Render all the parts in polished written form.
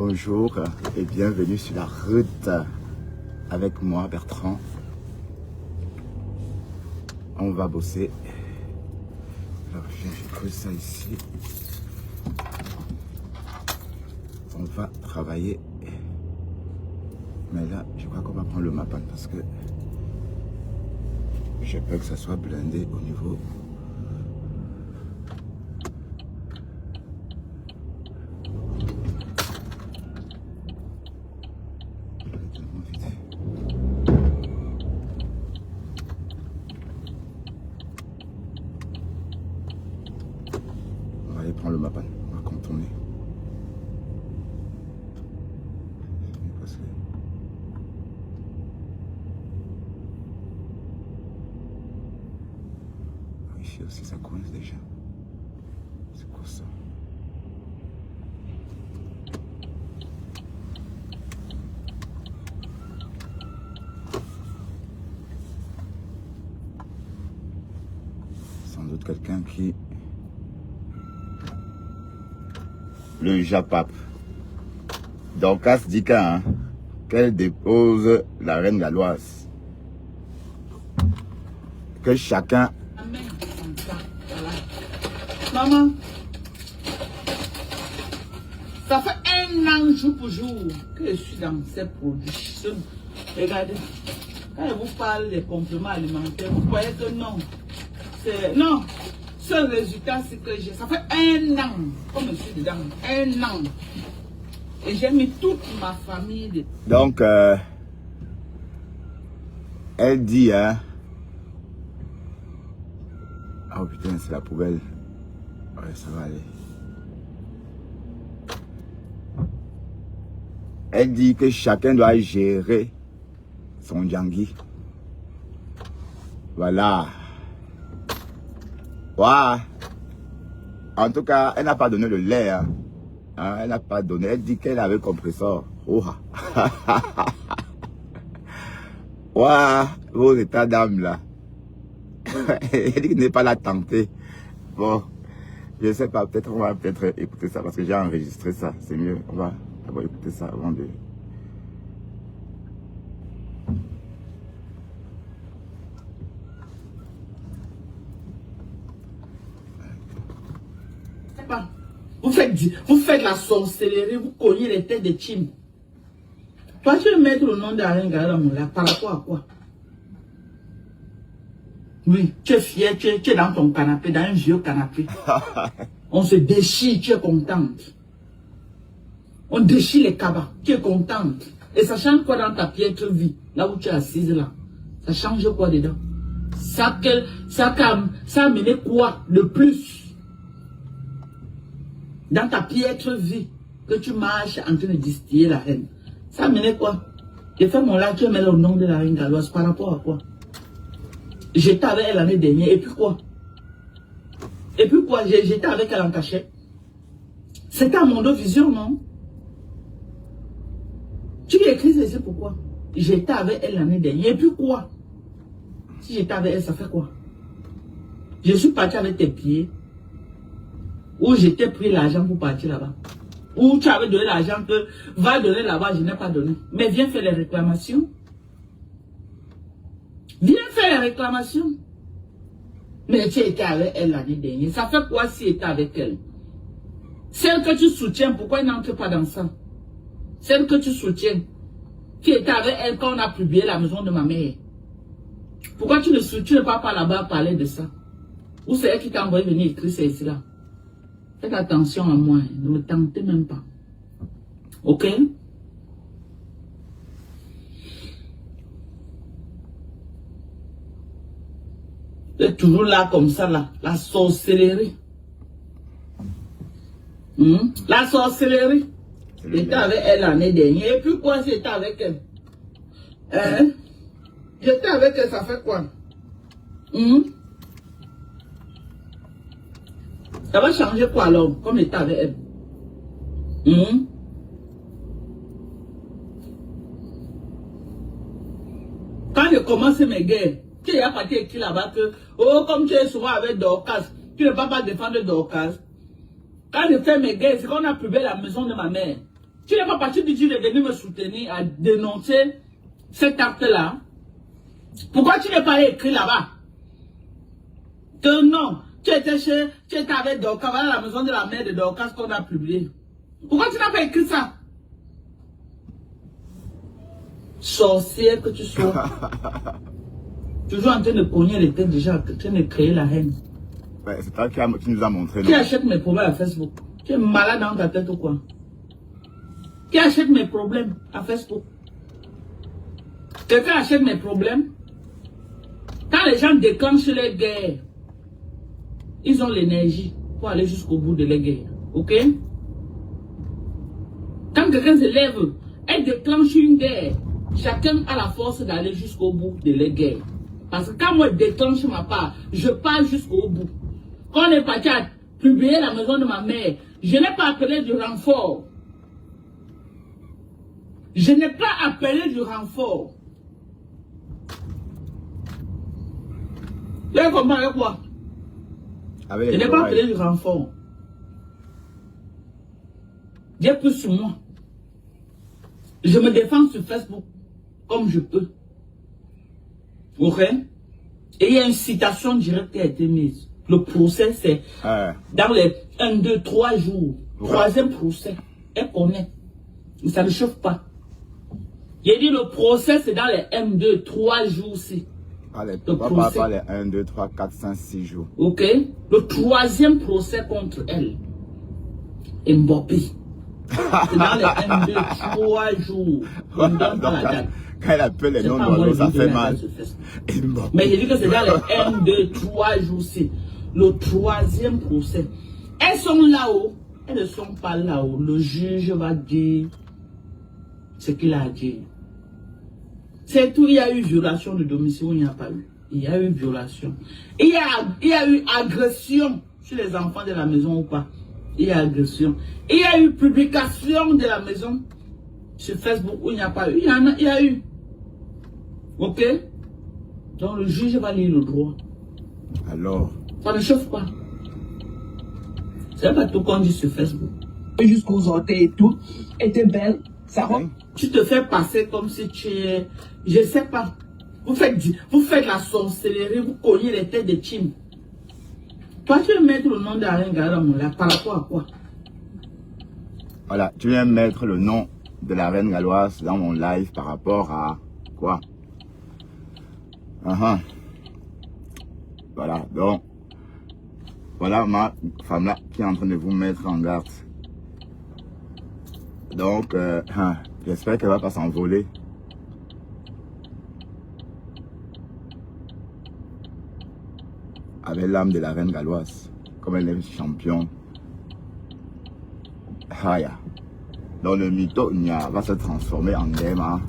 Bonjour et bienvenue sur la route avec moi Bertrand. On va bosser. Alors je creuse ça ici. On va travailler. Mais là, je crois qu'on va prendre le mapan parce que j'ai peur que ça soit blindé au niveau. On va aller prendre le mapan. On va contourner. Ici aussi ça coince déjà. C'est quoi ça? Sans doute quelqu'un qui... Le Japap. Dorcas Dika, hein, qu'elle dépose la reine galloise. Que chacun... Maman, ça fait un an jour pour jour que je suis dans ces produits. Regardez, quand je vous parle des compléments alimentaires, vous croyez que non. Non, ce résultat, c'est que ça fait un an, comme je suis dedans, un an. Et j'ai mis toute ma famille dedans. Donc, elle dit, hein... Oh putain, c'est la poubelle. Ouais, ça va aller. Elle dit que chacun doit gérer son djangui. Voilà. Waouh. En tout cas, elle n'a pas donné le lait. Hein. Hein, elle n'a pas donné. Elle dit qu'elle avait le compresseur. Waouh. Waouh. Vos états d'âme là. Elle dit qu'il n'est pas la tenter. Bon. Je ne sais pas, peut-être on va écouter ça parce que j'ai enregistré ça, c'est mieux. On va d'abord écouter ça avant de... Vous faites la sorcellerie, vous cognez les têtes de Tim. Toi, tu veux mettre le nom d'Arenga dans mon là, par rapport à quoi? Oui, tu es fier, tu es dans ton canapé, dans un vieux canapé. On se déchire, tu es contente. On déchire les cabas, tu es contente. Et ça change quoi dans ta piètre vie, là où tu es assise là? Ça change quoi dedans? Ça a mené quoi de plus dans ta piètre vie que tu marches en train de distiller la reine? Ça a mené quoi? J'ai fait mon là, tu mets le nom de la reine galloise par rapport à quoi? J'étais avec elle l'année dernière, et puis quoi? Et puis quoi? J'étais avec elle en cachette. C'était à Mondovision, non? Tu lui écris ceci pourquoi? J'étais avec elle l'année dernière, et puis quoi? Si j'étais avec elle, ça fait quoi? Je suis parti avec tes pieds. Ou j'étais pris l'argent pour partir là-bas. Ou tu avais donné l'argent que va donner là-bas, je n'ai pas donné. Mais viens faire les réclamations. Viens faire les réclamations. Mais tu étais avec elle l'année dernière. Ça fait quoi si tu étais avec elle? Celle que tu soutiens, pourquoi elle n'entre pas dans ça? Celle que tu soutiens, qui était avec elle quand on a publié la maison de ma mère. Pourquoi tu ne soutiens pas là-bas parler de ça? Ou c'est elle qui t'a envoyé venir écrire ceci là? Faites attention à moi, ne me tentez même pas. Ok? C'est toujours là comme ça, là. La sorcellerie. La sorcellerie. J'étais avec elle l'année dernière. Et puis quoi, j'étais avec elle? Hein? J'étais avec elle, ça fait quoi? Ça va changer quoi alors, comme j'étais avec elle? Quand je commence mes guerres, tu as parti écrit là-bas que, oh, comme tu es souvent avec Dorcas, tu ne vas pas défendre Dorcas. Quand je fais mes guerres, c'est qu'on a publié la maison de ma mère. Tu n'es pas parti du de venir me soutenir à dénoncer cet acte-là. Pourquoi tu n'es pas écrit là-bas que non, tu étais avec Dorcas, voilà la maison de la mère de Dorcas qu'on a publié. Pourquoi tu n'as pas écrit ça? Sorcière que tu sois. Toujours en train de cogner les têtes déjà, en train de créer la haine. Ouais, c'est toi qui nous a montré. Qui achète mes problèmes à Facebook? Tu es malade dans ta tête ou quoi? Qui achète mes problèmes à Facebook? Quelqu'un achète mes problèmes? Quand les gens déclenchent les guerres, ils ont l'énergie pour aller jusqu'au bout de la guerre. Ok? Quand quelqu'un se lève et déclenche une guerre, chacun a la force d'aller jusqu'au bout de la guerre. Parce que quand moi je déclenche ma part, je pars jusqu'au bout. Quand on est parti à publier la maison de ma mère, je n'ai pas appelé du renfort. Je n'ai pas appelé du renfort. Vous avez compris avec quoi? Je n'ai pas appelé du renfort. J'ai plus sur moi. Je me défends sur Facebook comme je peux. Ok? Et il y a une citation directe qui a été mise. Le procès, c'est dans les 1, 2, 3 jours. Troisième procès. Elle connaît. Ça ne chauffe pas. J'ai dit le procès, c'est dans les 1, 2, 3 jours-ci. Pas les 1, 2, 3, 4, 5, 6 jours. Ok? Le troisième procès contre elle. Mbappé. C'est dans les 1, 2, 3 jours. On ne donne pas la date. Quand elle appelle les noms d'oiseaux, ça fait mal. Mais j'ai dit que c'est dans les 1, 2, 3 jours-ci. Le troisième procès. Elles sont là-haut. Elles ne sont pas là-haut. Le juge va dire ce qu'il a dit. C'est tout. Il y a eu violation de domicile ou il n'y a pas eu. Il y a eu violation. Il y a eu agression sur les enfants de la maison ou pas. Il y a agression. Il y a eu publication de la maison sur Facebook où il n'y a pas eu. Il y a eu. Ok? Donc le juge va lire le droit. Alors? Ça ne chauffe pas. C'est pas tout qu'on dit sur Facebook. Jusqu'aux orteils et tout. Et t'es belle. Ça va? Tu te fais passer comme si tu es... Je sais pas. Vous faites la sorcellerie, vous cognez les têtes de team. Toi, tu veux mettre le nom de la reine Galoise là, par rapport à quoi? Voilà, tu viens mettre le nom de la reine Galoise dans mon live par rapport à quoi? Voilà, donc, voilà ma femme là qui est en train de vous mettre en garde. Donc, j'espère qu'elle va pas s'envoler. Avec l'âme de la reine galloise, comme elle est champion. Haya. Donc le mytho Nya va se transformer en Dema.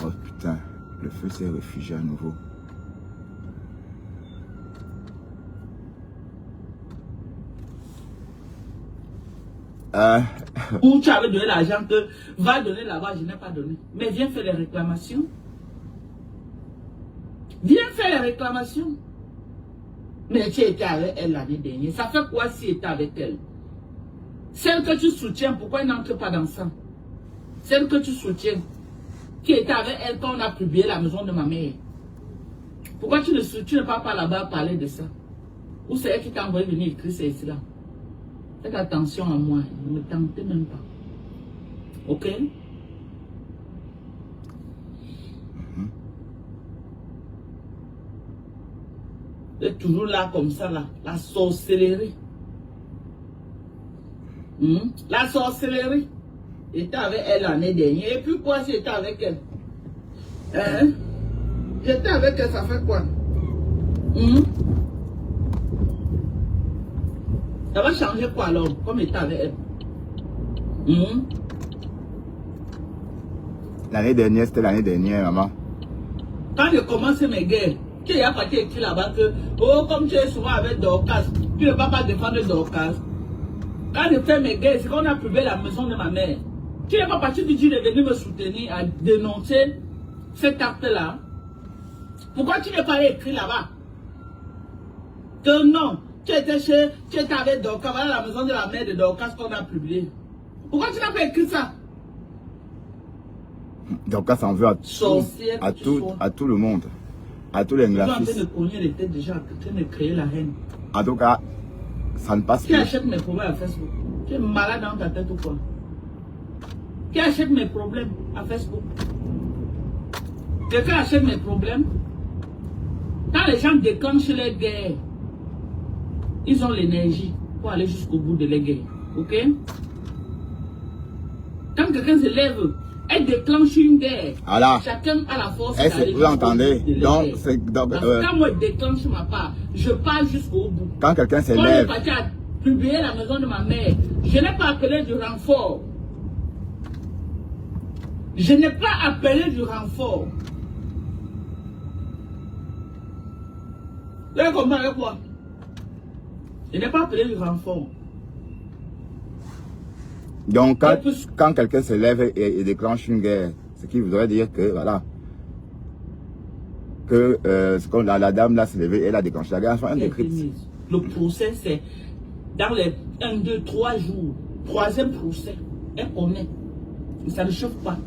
Oh putain, le feu s'est réfugié à nouveau. Où tu avais donné l'argent que va donner là-bas, je n'ai pas donné. Mais viens faire les réclamations. Viens faire les réclamations. Mais tu étais avec elle l'année dernière. Ça fait quoi si tu étais avec elle? Celle que tu soutiens, pourquoi elle n'entre pas dans ça? Celle que tu soutiens, qui était avec elle quand on a publié la maison de ma mère. Pourquoi tu ne pars pas là-bas parler de ça? Ou c'est elle qui t'a envoyé venir écrire ceci là? Faites attention à moi, ne me tentez même pas. Ok? Vous êtes toujours là comme ça, là. La sorcellerie. La sorcellerie. J'étais avec elle l'année dernière. Et puis quoi si j'étais avec elle? J'étais avec elle, ça fait quoi? Ça va changer quoi alors, comme j'étais avec elle? L'année dernière, c'était l'année dernière, maman. Quand je commençais mes guerres, tu n'as pas écrit là-bas que, oh, comme tu es souvent avec Dorcas, tu ne vas pas défendre Dorcas. Quand je fais mes guerres, c'est qu'on a publié la maison de ma mère. Tu n'es pas parti du Dieu de venir me soutenir à dénoncer cet acte-là. Pourquoi tu n'es pas écrit là-bas? Que non, tu étais avec Dorcas, voilà la maison de la mère de Dorcas qu'on a publié. Pourquoi tu n'as pas écrit ça? Dorcas s'en veut à tout le monde. À tous les graphistes. graphistes. Ils sont en train de cogner les têtes déjà, en train de créer la haine. En tout cas, ça ne passe Qui plus. achète mes problèmes à Facebook? Tu es malade dans ta tête ou quoi? Qui achète mes problèmes à Facebook? Quelqu'un achète mes problèmes? Quand les gens déclenchent les guerres, ils ont l'énergie pour aller jusqu'au bout de les guerres. Ok? Quand quelqu'un se lève, elle déclenche une guerre. Voilà. Chacun a la force d'aller. Vous entendez? Donc, quand moi je déclenche ma part, je pars jusqu'au bout. Quand quelqu'un se Quand lève. je suis parti à publier la maison de ma mère, je n'ai pas appelé du renfort. Je n'ai pas appelé du renfort. Vous avez compris avec quoi? Je n'ai pas appelé du renfort. Donc, quand quelqu'un se lève et déclenche une guerre, ce qui voudrait dire que, voilà, que la dame là s'est levée, elle a déclenché la guerre. Enfin, le procès, c'est dans les 1, 2, 3 jours. Troisième procès, elle connaît. Ça ne chauffe pas.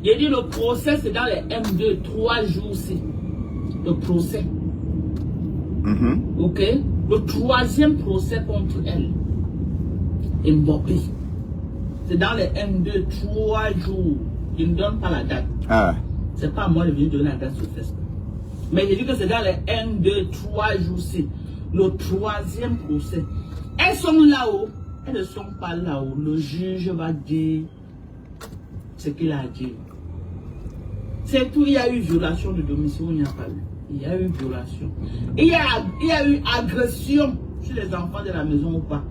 J'ai dit le procès, c'est dans les 1, 2, 3 jours, c'est le procès. Ok? Le troisième procès contre elle. Mbappé. C'est dans les 1, 2, 3 jours. Il ne donne pas la date. C'est pas à moi de venir donner la date sur Facebook. Mais j'ai dit que c'est dans les 1, 2, 3 jours. C'est le troisième procès. Elles sont là-haut. Elles ne sont pas là-haut. Le juge va dire ce qu'il a dit. C'est tout. Il y a eu violation de domicile. Il n'y a pas eu. Il y a eu violation. Il y a eu agression sur les enfants de la maison ou pas.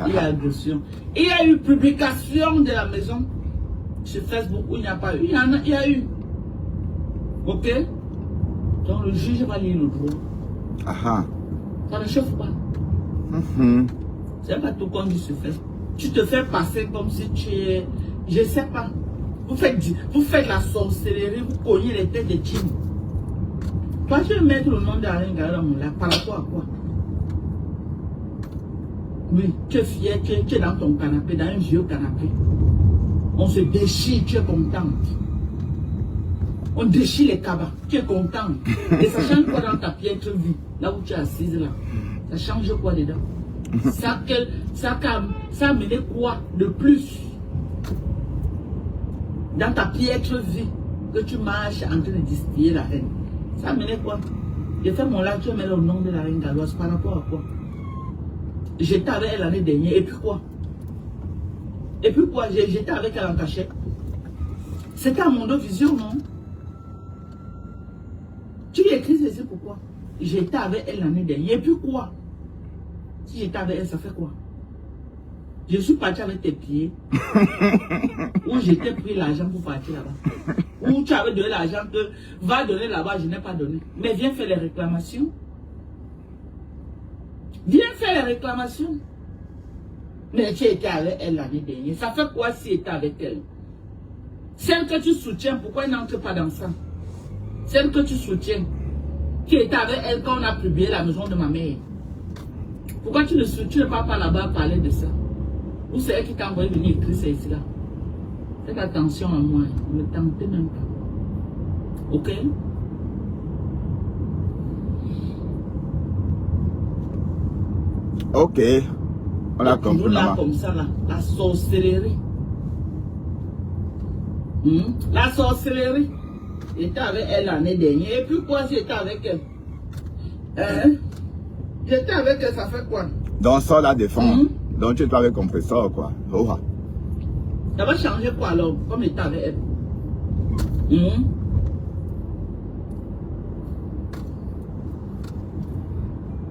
Il y a agression. Il y a eu publication de la maison sur Facebook où il n'y a pas eu. Il y a eu. Ok? Donc le juge va lire le droit. Ça ne chauffe pas. C'est pas tout qu'on dit sur Facebook. Tu te fais passer comme si tu es... Je ne sais pas. Vous faites la sorcellerie, vous cognez les têtes de Tim. Toi, tu veux mettre le nom d'Aringa là par rapport à quoi? Oui, tu es fier, tu es dans ton canapé, dans un vieux canapé. On se déchire, tu es contente. On déchire les cabas, tu es contente. Et ça change quoi dans ta piètre vie, là où tu es assise là? Ça change quoi dedans? Ça a mené quoi de plus dans ta piètre vie que tu marches en train de distiller la haine? Ça a mené quoi? J'ai fait mon live, tu mets le nom de la reine galloise par rapport à quoi? J'étais avec elle l'année dernière, et puis quoi? Et puis quoi? J'étais avec elle en cachette. C'était à mon vision, non? Tu lui écris ceci pourquoi? J'étais avec elle l'année dernière, et puis quoi? Si j'étais avec elle, ça fait quoi? Je suis parti avec tes pieds. Où j'étais pris l'argent pour partir là-bas. Où tu avais donné l'argent que va donner là-bas, je n'ai pas donné. Mais viens faire les réclamations. Viens faire les réclamations. Mais tu étais avec elle l'année dernière. Ça fait quoi si tu étais avec elle? Celle que tu soutiens, pourquoi elle n'entre pas dans ça? Celle que tu soutiens, qui était avec elle quand on a publié la maison de ma mère. Pourquoi tu ne pars pas là-bas parler de ça? Ou c'est elle qui t'a envoyé venir écrire ça ici là? Faites attention à moi, ne me tentez même pas. Ok? Ok. On a compris. Là comme ça là, la sorcellerie. La sorcellerie. J'étais avec elle l'année dernière. Et puis quoi si j'étais avec elle? J'étais avec elle, ça fait quoi? Donc ça la défend. Donc tu t'avais compris ça quoi. Ça va changer quoi alors, comme j'étais avec elle?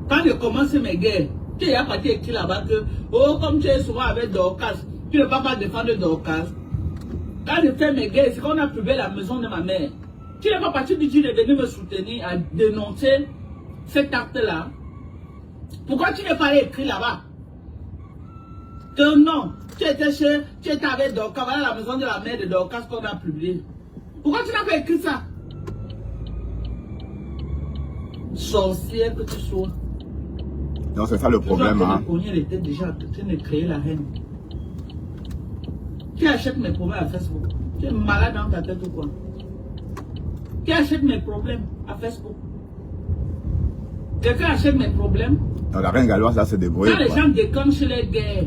Quand je commence mes guerres, tu es parti écrit là-bas que, oh, comme tu es souvent avec Dorcas, tu ne vas pas défendre Dorcas. Quand je fais mes guerres, c'est qu'on a publié la maison de ma mère. Tu n'es pas parti du Dieu de venir me soutenir à dénoncer cet acte-là. Pourquoi tu n'es pas écrit là-bas? Que non, tu étais avec Dorcas, voilà la maison de la mère de Dorcas qu'on a publié. Pourquoi tu n'as pas écrit ça? Sorcière que tu sois. Donc c'est ça le problème. Hein. Elle était déjà en train de créer la reine. Qui achète mes problèmes à Facebook? Tu es malade dans ta tête ou quoi? Qui achète mes problèmes à Facebook? Quelqu'un achète mes problèmes? Non, la reine galloise, là, c'est débrouillé. Quand les gens déclenchent les guerres,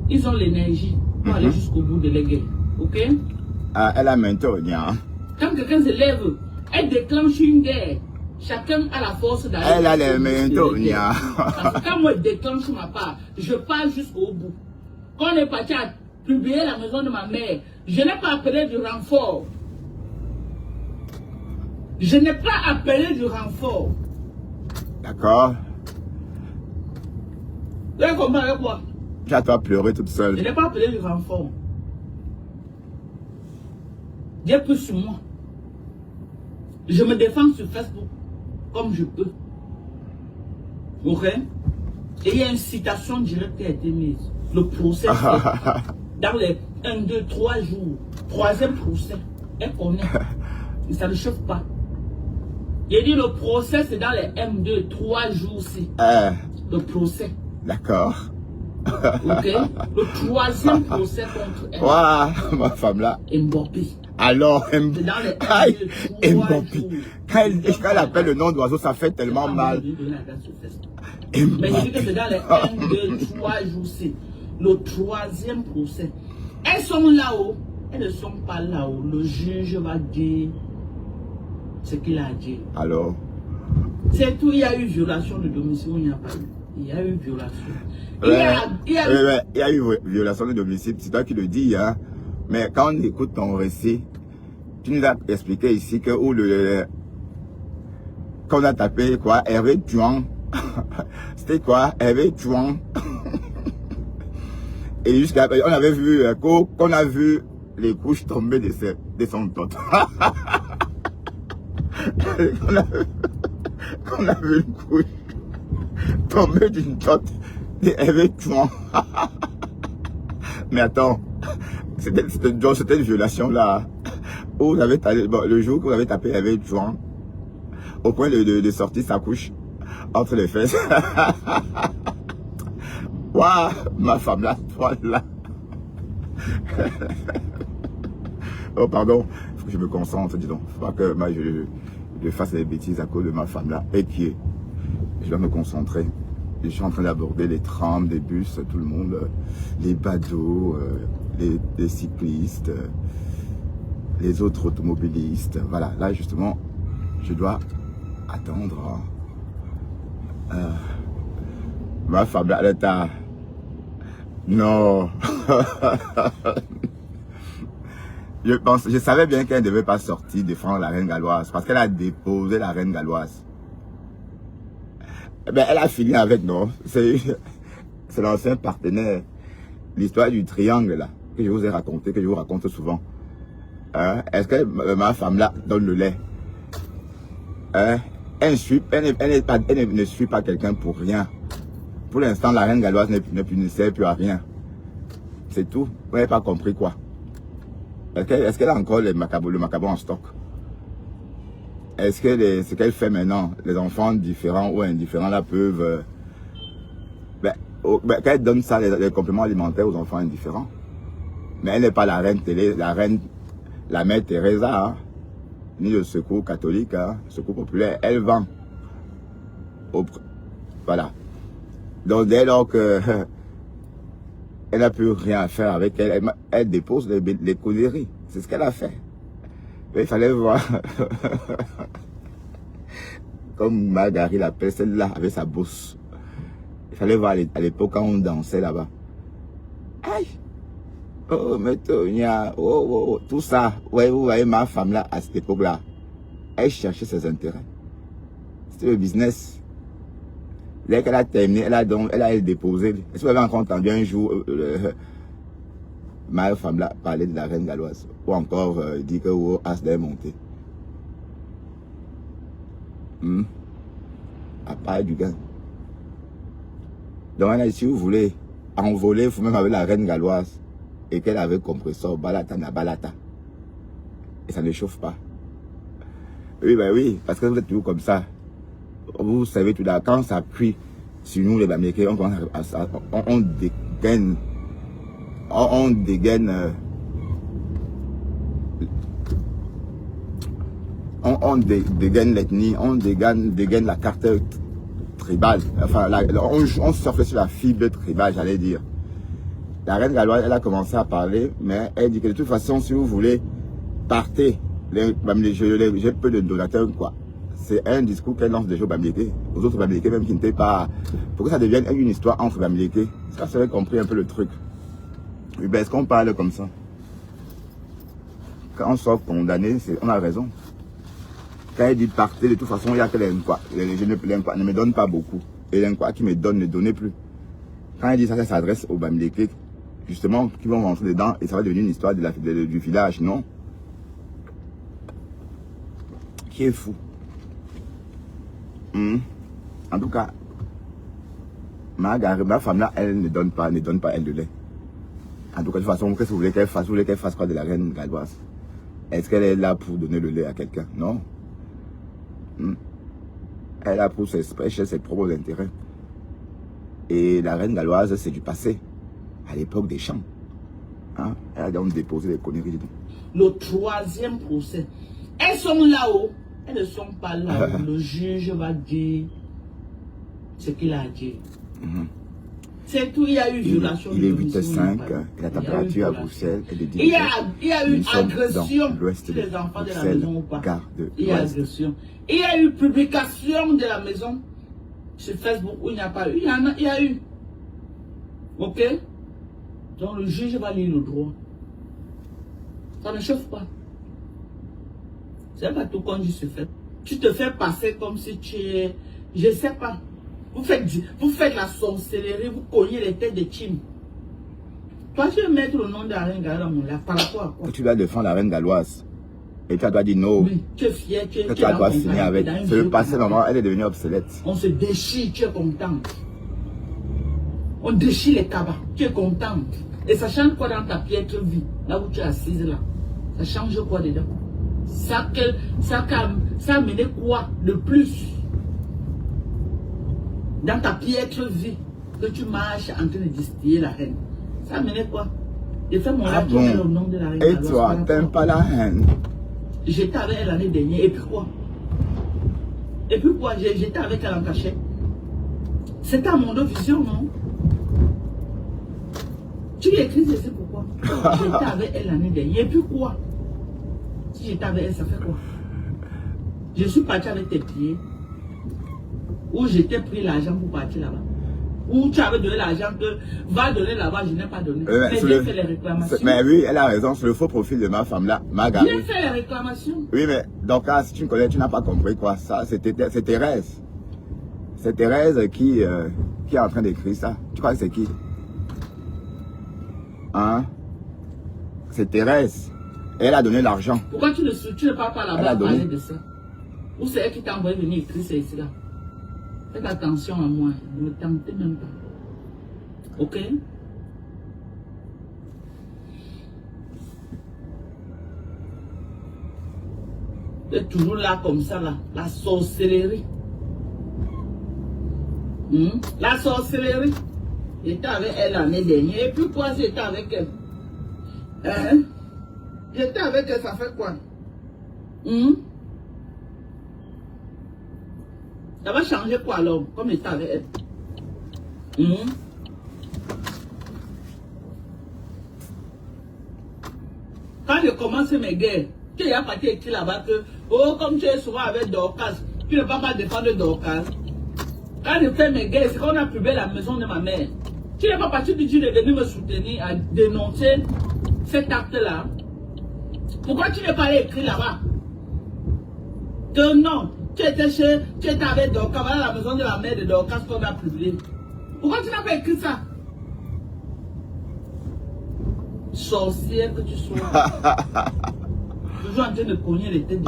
ils ont l'énergie pour aller jusqu'au bout de les guerres. Ok? Ah, elle a maintenant, hein. Quand quelqu'un se lève, elle déclenche une guerre. Chacun a la force d'aller. Elle a les maintenant, parce que quand moi je déclenche ma part, je pars jusqu'au bout. Quand on est parti à publier la maison de ma mère, je n'ai pas appelé du renfort. Je n'ai pas appelé du renfort. D'accord. Vous avez compris avec quoi? Tu as toi pleurer toute seule. Je n'ai pas appelé du renfort. Dieu peut sur moi. Je me défends sur Facebook comme je peux. Ok? Et il y a une citation directe qui a été mise. Le procès, dans les 1, 2, 3 jours. Troisième procès. Elle connaît. Et ça ne chauffe pas. Il dit le procès, c'est dans les 1, 2, 3 jours-ci. Le procès. D'accord. Ok? Le troisième procès contre elle. Waouh, ma femme là. Mbappé. Alors, Mbappé. Quand elle appelle le nom d'oiseau, ça fait tellement mal. Mais je dis que c'est dans les 1, 2, 3 jours-ci. Le troisième procès. Elles sont là-haut. Elles ne sont pas là-haut. Le juge va dire ce qu'il a dit. Alors? C'est tout. Il y a eu violation de domicile ou il n'y a pas eu? Il y a eu violation. Il y a eu violation de domicile. C'est toi qui le dis, hein. Mais quand on écoute ton récit, tu nous as expliqué ici que quand on a tapé quoi, Hervé Tuan. C'était quoi, Hervé Tuan. Et jusqu'à on avait vu qu'on a vu les couches tomber de son tante. qu'on a vu une couche tomber d'une tante de Hervé Tuan. Mais attends, c'était une violation là. Où vous avez le jour que vous avez tapé Hervé Tuan, au point de sortir sa couche entre les fesses. Waouh, ma femme là, toi là. Oh pardon, il faut que je me concentre, dis donc. Il ne faut pas que moi, je fasse des bêtises à cause de ma femme là. Et qui est, je dois me concentrer. Je suis en train d'aborder les trams, les bus, tout le monde, les badauds, les cyclistes, les autres automobilistes. Voilà, là justement, je dois attendre. Ma femme là, elle est à... Non. Je savais bien qu'elle ne devait pas sortir défendre la reine galloise parce qu'elle a déposé la reine galloise. Eh ben, elle a fini avec, non. C'est l'ancien partenaire. L'histoire du triangle là, que je vous ai raconté, que je vous raconte souvent. Est-ce que ma femme là donne le lait? Elle ne suit pas quelqu'un pour rien. Pour l'instant, la reine galloise ne sert plus à rien. C'est tout. Vous n'avez pas compris quoi? Est-ce qu'elle a encore le macabo en stock? Est-ce que ce qu'elle fait maintenant, les enfants différents ou indifférents là peuvent... qu'elle donne ça, les compléments alimentaires aux enfants indifférents. Mais elle n'est pas la reine télé, la mère Teresa, hein, ni le secours catholique, hein, secours populaire. Elle vend. Voilà. Donc dès lors que elle n'a plus rien à faire avec elle dépose les colleries. C'est ce qu'elle a fait. Mais il fallait voir. Comme Marguerite l'appelle, celle-là avec sa bourse. Il fallait voir à l'époque quand on dansait là-bas. Aïe! Oh, mais Tonia, oh, tout ça. Ouais, vous voyez ma femme là, à cette époque-là, elle cherchait ses intérêts. C'était le business. Dès qu'elle a terminé, elle a déposé. Est-ce que vous avez encore entendu un jour ma femme là parler de la reine galloise? Ou encore dire que As est monté. À part du gain. Donc si vous voulez envoler vous-même avec la reine galloise et qu'elle avait compresseur, balata na balata. Et ça ne chauffe pas. Oui, ben oui, parce que vous êtes toujours comme ça. Vous savez tout là, quand ça cuit, sur nous les Bamileke, on dégaine, on dégaine, on dégaine l'ethnie, on dégaine la carte tribale, enfin, on surfe sur la fibre tribale, j'allais dire. La reine galloise, elle a commencé à parler, mais elle dit que de toute façon, si vous voulez, partez. J'ai peu de donateurs, quoi. C'est un discours qu'elle lance déjà aux Bamileke, aux autres Bamileke même qui n'étaient pas... Pour que ça devienne une histoire entre Bamileke, ça serait compris un peu le truc. Oui, ben, est-ce qu'on parle comme ça? Quand on sort condamné, on a raison. Quand elle dit partez, de toute façon, il y a que l'Inkwa. L'Inkwa ne me donne pas beaucoup. Et l'Inkwa qui me donne ne donnait plus. Quand elle dit ça, ça s'adresse aux Bamileke, justement, qui vont rentrer dedans et ça va devenir une histoire du village, non? Qui est fou. En tout cas, ma femme là, elle ne donne pas elle de lait. En tout cas, de toute façon, qu'est-ce que vous voulez qu'elle fasse? Vous voulez qu'elle fasse quoi de la reine galloise? Est-ce qu'elle est là pour donner le lait à quelqu'un? Non. Elle est là pour ses propres intérêts. Et la reine galloise, c'est du passé. À l'époque des champs. Hein? Elle a donc déposé des conneries. Le troisième procès. Elles sont là-haut. Elles ne sont pas là où le juge va dire ce qu'il a dit. C'est tout, il y a eu violation. Il est 8h05 et la température à Bruxelles est de 10 Il y a eu agression sur les enfants de la maison ou pas. Il y a agression. Il y a eu publication de la maison sur Facebook où il n'y a pas eu. Il y a eu. Ok? Donc le juge va lire le droit. Ça ne chauffe pas. C'est pas tout quand tu se fais. Tu te fais passer comme si tu es... Je sais pas. Vous faites la sorcellerie, vous cognez les têtes de Tim. Toi, tu veux mettre le nom de la reine galloise par rapport à quoi? Tu dois défendre la reine galloise. Et tu dois dire non. Oui, tu es fier, tu es dois signer avec. C'est le passé, maman, elle est devenue obsolète. On se déchire, tu es contente. On déchire les cabas, tu es contente. Et ça change quoi dans ta piètre vie, là où tu es assise là? Ça change quoi dedans? Ça a mené quoi de plus dans ta piètre vie que tu marches en train de distiller la reine? Ça a mené quoi? J'ai fait mon acte au nom de la reine. Et toi, t'aimes pas la reine? J'étais avec elle l'année dernière, et puis quoi? Et puis quoi? J'étais avec elle en cachet. C'était à mon vision, non? Tu lui écris, je sais pourquoi. J'étais avec elle l'année dernière, et puis quoi? Si j'étais avec elle, ça fait quoi? Je suis parti avec tes pieds. Ou j'étais pris l'argent pour partir là-bas. Ou tu avais donné l'argent que va donner là-bas, je n'ai pas donné. Mais j'ai fait les réclamations. Mais oui, elle a raison, c'est le faux profil de ma femme là, Margaret. J'ai fait les réclamations. Oui, mais donc si tu me connais, tu n'as pas compris quoi. Ça, c'est Thérèse. C'est Thérèse qui est en train d'écrire ça. Tu crois que c'est qui? Hein? C'est Thérèse. Elle a donné l'argent. Pourquoi tu ne parles pas là-bas à parler de ça? Ou c'est elle qui t'a envoyé venir écrire ça ici là? Faites attention à moi, ne me tentez même pas. Ok? Tu es toujours là comme ça là, la sorcellerie. La sorcellerie. J'étais avec elle l'année dernière. Et puis quoi, j'étais avec elle? Hein? J'étais avec elle, ça fait quoi? Ça va changer quoi alors, comme j'étais avec elle? Quand je commence mes guerres, tu es parti écrit là-bas que, oh, comme tu es souvent avec Dorcas, tu ne vas pas défendre Dorcas. Quand je fais mes guerres, c'est quand on a publié la maison de ma mère. Tu n'es pas parti du tout de venir me soutenir à dénoncer cet acte-là. Pourquoi tu n'es pas allé écrire là-bas? Que non, tu étais avec Dorcas, voilà la maison de la mère de Dorcas qu'on a publié. Pourquoi tu n'as pas écrit ça? Sorcière que tu sois. Toujours en train de cogner les têtes.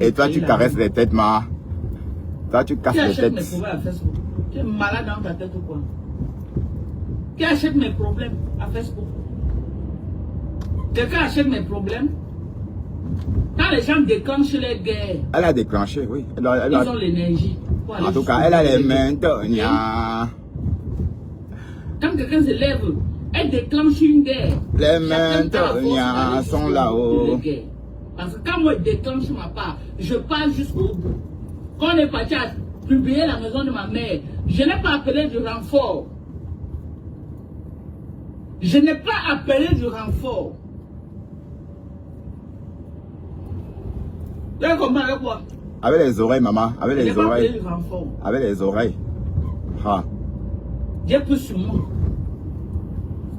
Et toi tu caresses les têtes, ma. Toi tu casses les têtes. Qui achète mes problèmes à Facebook? Tu es malade dans ta tête ou quoi? Qui achète mes problèmes à Facebook? Quelqu'un achète mes problèmes? Quand les gens déclenchent les guerres, elle a déclenché, oui. ils ont l'énergie. pour aller En tout cas, elle a les mains nia. Quand quelqu'un se lève, elle déclenche une guerre. Les mains nia sont là-haut. Parce que quand moi je déclenche ma part, je pars jusqu'au bout. Quand on est parti à publier la maison de ma mère, je n'ai pas appelé du renfort. Je n'ai pas appelé du renfort. Vous comprenez avec quoi? Avec les oreilles, maman. Avec les oreilles. Du renfort. Avec les oreilles. Ah. J'ai pris sur moi.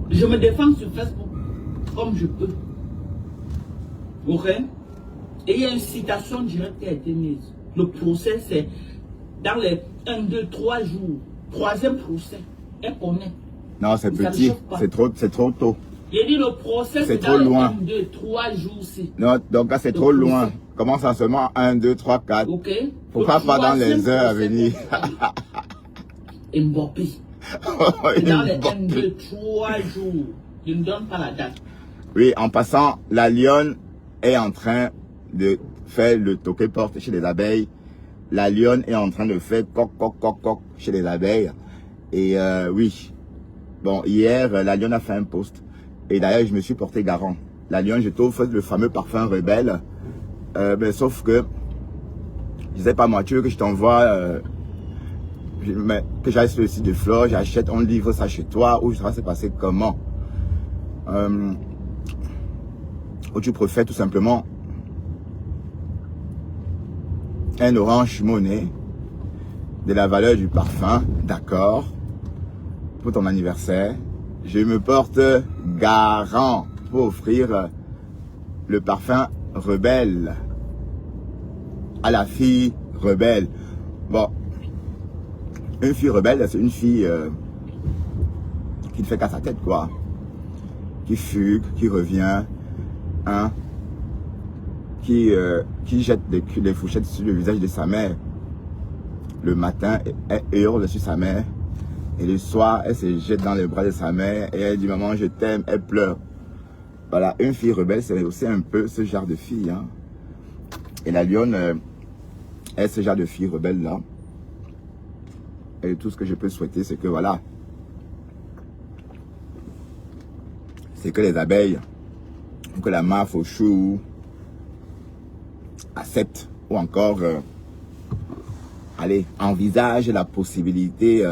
Je me défends sur Facebook comme je peux. Ok? Et il y a une citation directe qui a été mise. Le procès, c'est dans les 1, 2, 3 jours. Troisième procès. Elle connaît. Non, c'est petit. C'est trop tôt. J'ai dit le procès, c'est trop loin. 1, 2, 3 jours. Non, donc là, c'est trop loin. Commence en seulement 1, 2, 3, 4. Ok. Faut pas dans les heures à venir. Mbappé. Dans les 1, 2, 3 jours. Je ne donne pas la date. Oui, en passant, la lionne est en train de faire le toqué-porte chez les abeilles. La lionne est en train de faire coq, coq, coq, coq chez les abeilles. Et oui. Bon, hier, la lionne a fait un post. Et d'ailleurs, je me suis porté garant. La lionne, je t'offre le fameux parfum rebelle. Mais sauf que, je sais pas moi, tu veux que je t'envoie, que j'aille sur le site de Flore, j'achète, on livre ça chez toi, ou ça va se passer comment? Ou tu préfères tout simplement un Orange Money de la valeur du parfum, d'accord, pour ton anniversaire. Je me porte garant pour offrir le parfum rebelle à la fille rebelle. Bon, une fille rebelle, c'est une fille qui ne fait qu'à sa tête, quoi. Qui fugue, qui revient, hein, qui jette des fourchettes sur le visage de sa mère. Le matin, elle hurle sur sa mère. Et le soir, elle se jette dans les bras de sa mère et elle dit « Maman, je t'aime », elle pleure. Voilà, une fille rebelle, c'est aussi un peu ce genre de fille. Hein. Et la lionne est ce genre de fille rebelle-là. Et tout ce que je peux souhaiter, c'est que voilà, c'est que les abeilles, ou que la maffe au chou accepte, ou encore, allez, envisage la possibilité,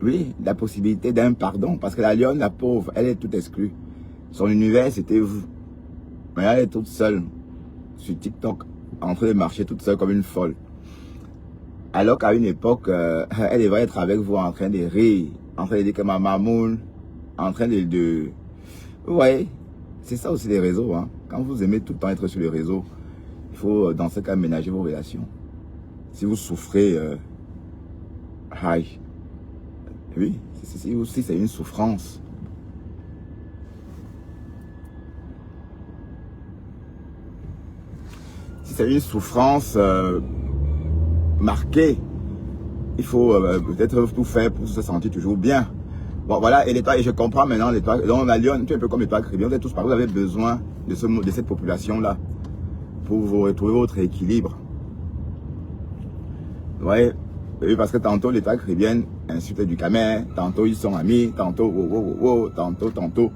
oui, la possibilité d'un pardon. Parce que la lionne, la pauvre, elle est toute exclue. Son univers, c'était vous. Mais elle est toute seule sur TikTok, en train de marcher toute seule comme une folle. Alors qu'à une époque, elle devrait être avec vous en train de rire, en train de dire que ma mamoun, en train de... Ouais, c'est ça aussi les réseaux. Hein. Quand vous aimez tout le temps être sur les réseaux, il faut dans ce cas aménager vos relations. Si vous souffrez, oui, aussi c'est une souffrance. Si c'est une souffrance marquée, il faut peut-être tout faire pour se sentir toujours bien. Bon voilà, et l'étoile, et je comprends maintenant l'étoile. Donc la lionne, tu es un peu comme l'étoile Caribéen, vous êtes tous pareils, vous avez besoin de cette population-là pour vous retrouver votre équilibre. Ouais. Oui, parce que tantôt l'étoile caribéenne insulte du Camer, tantôt ils sont amis, tantôt tantôt.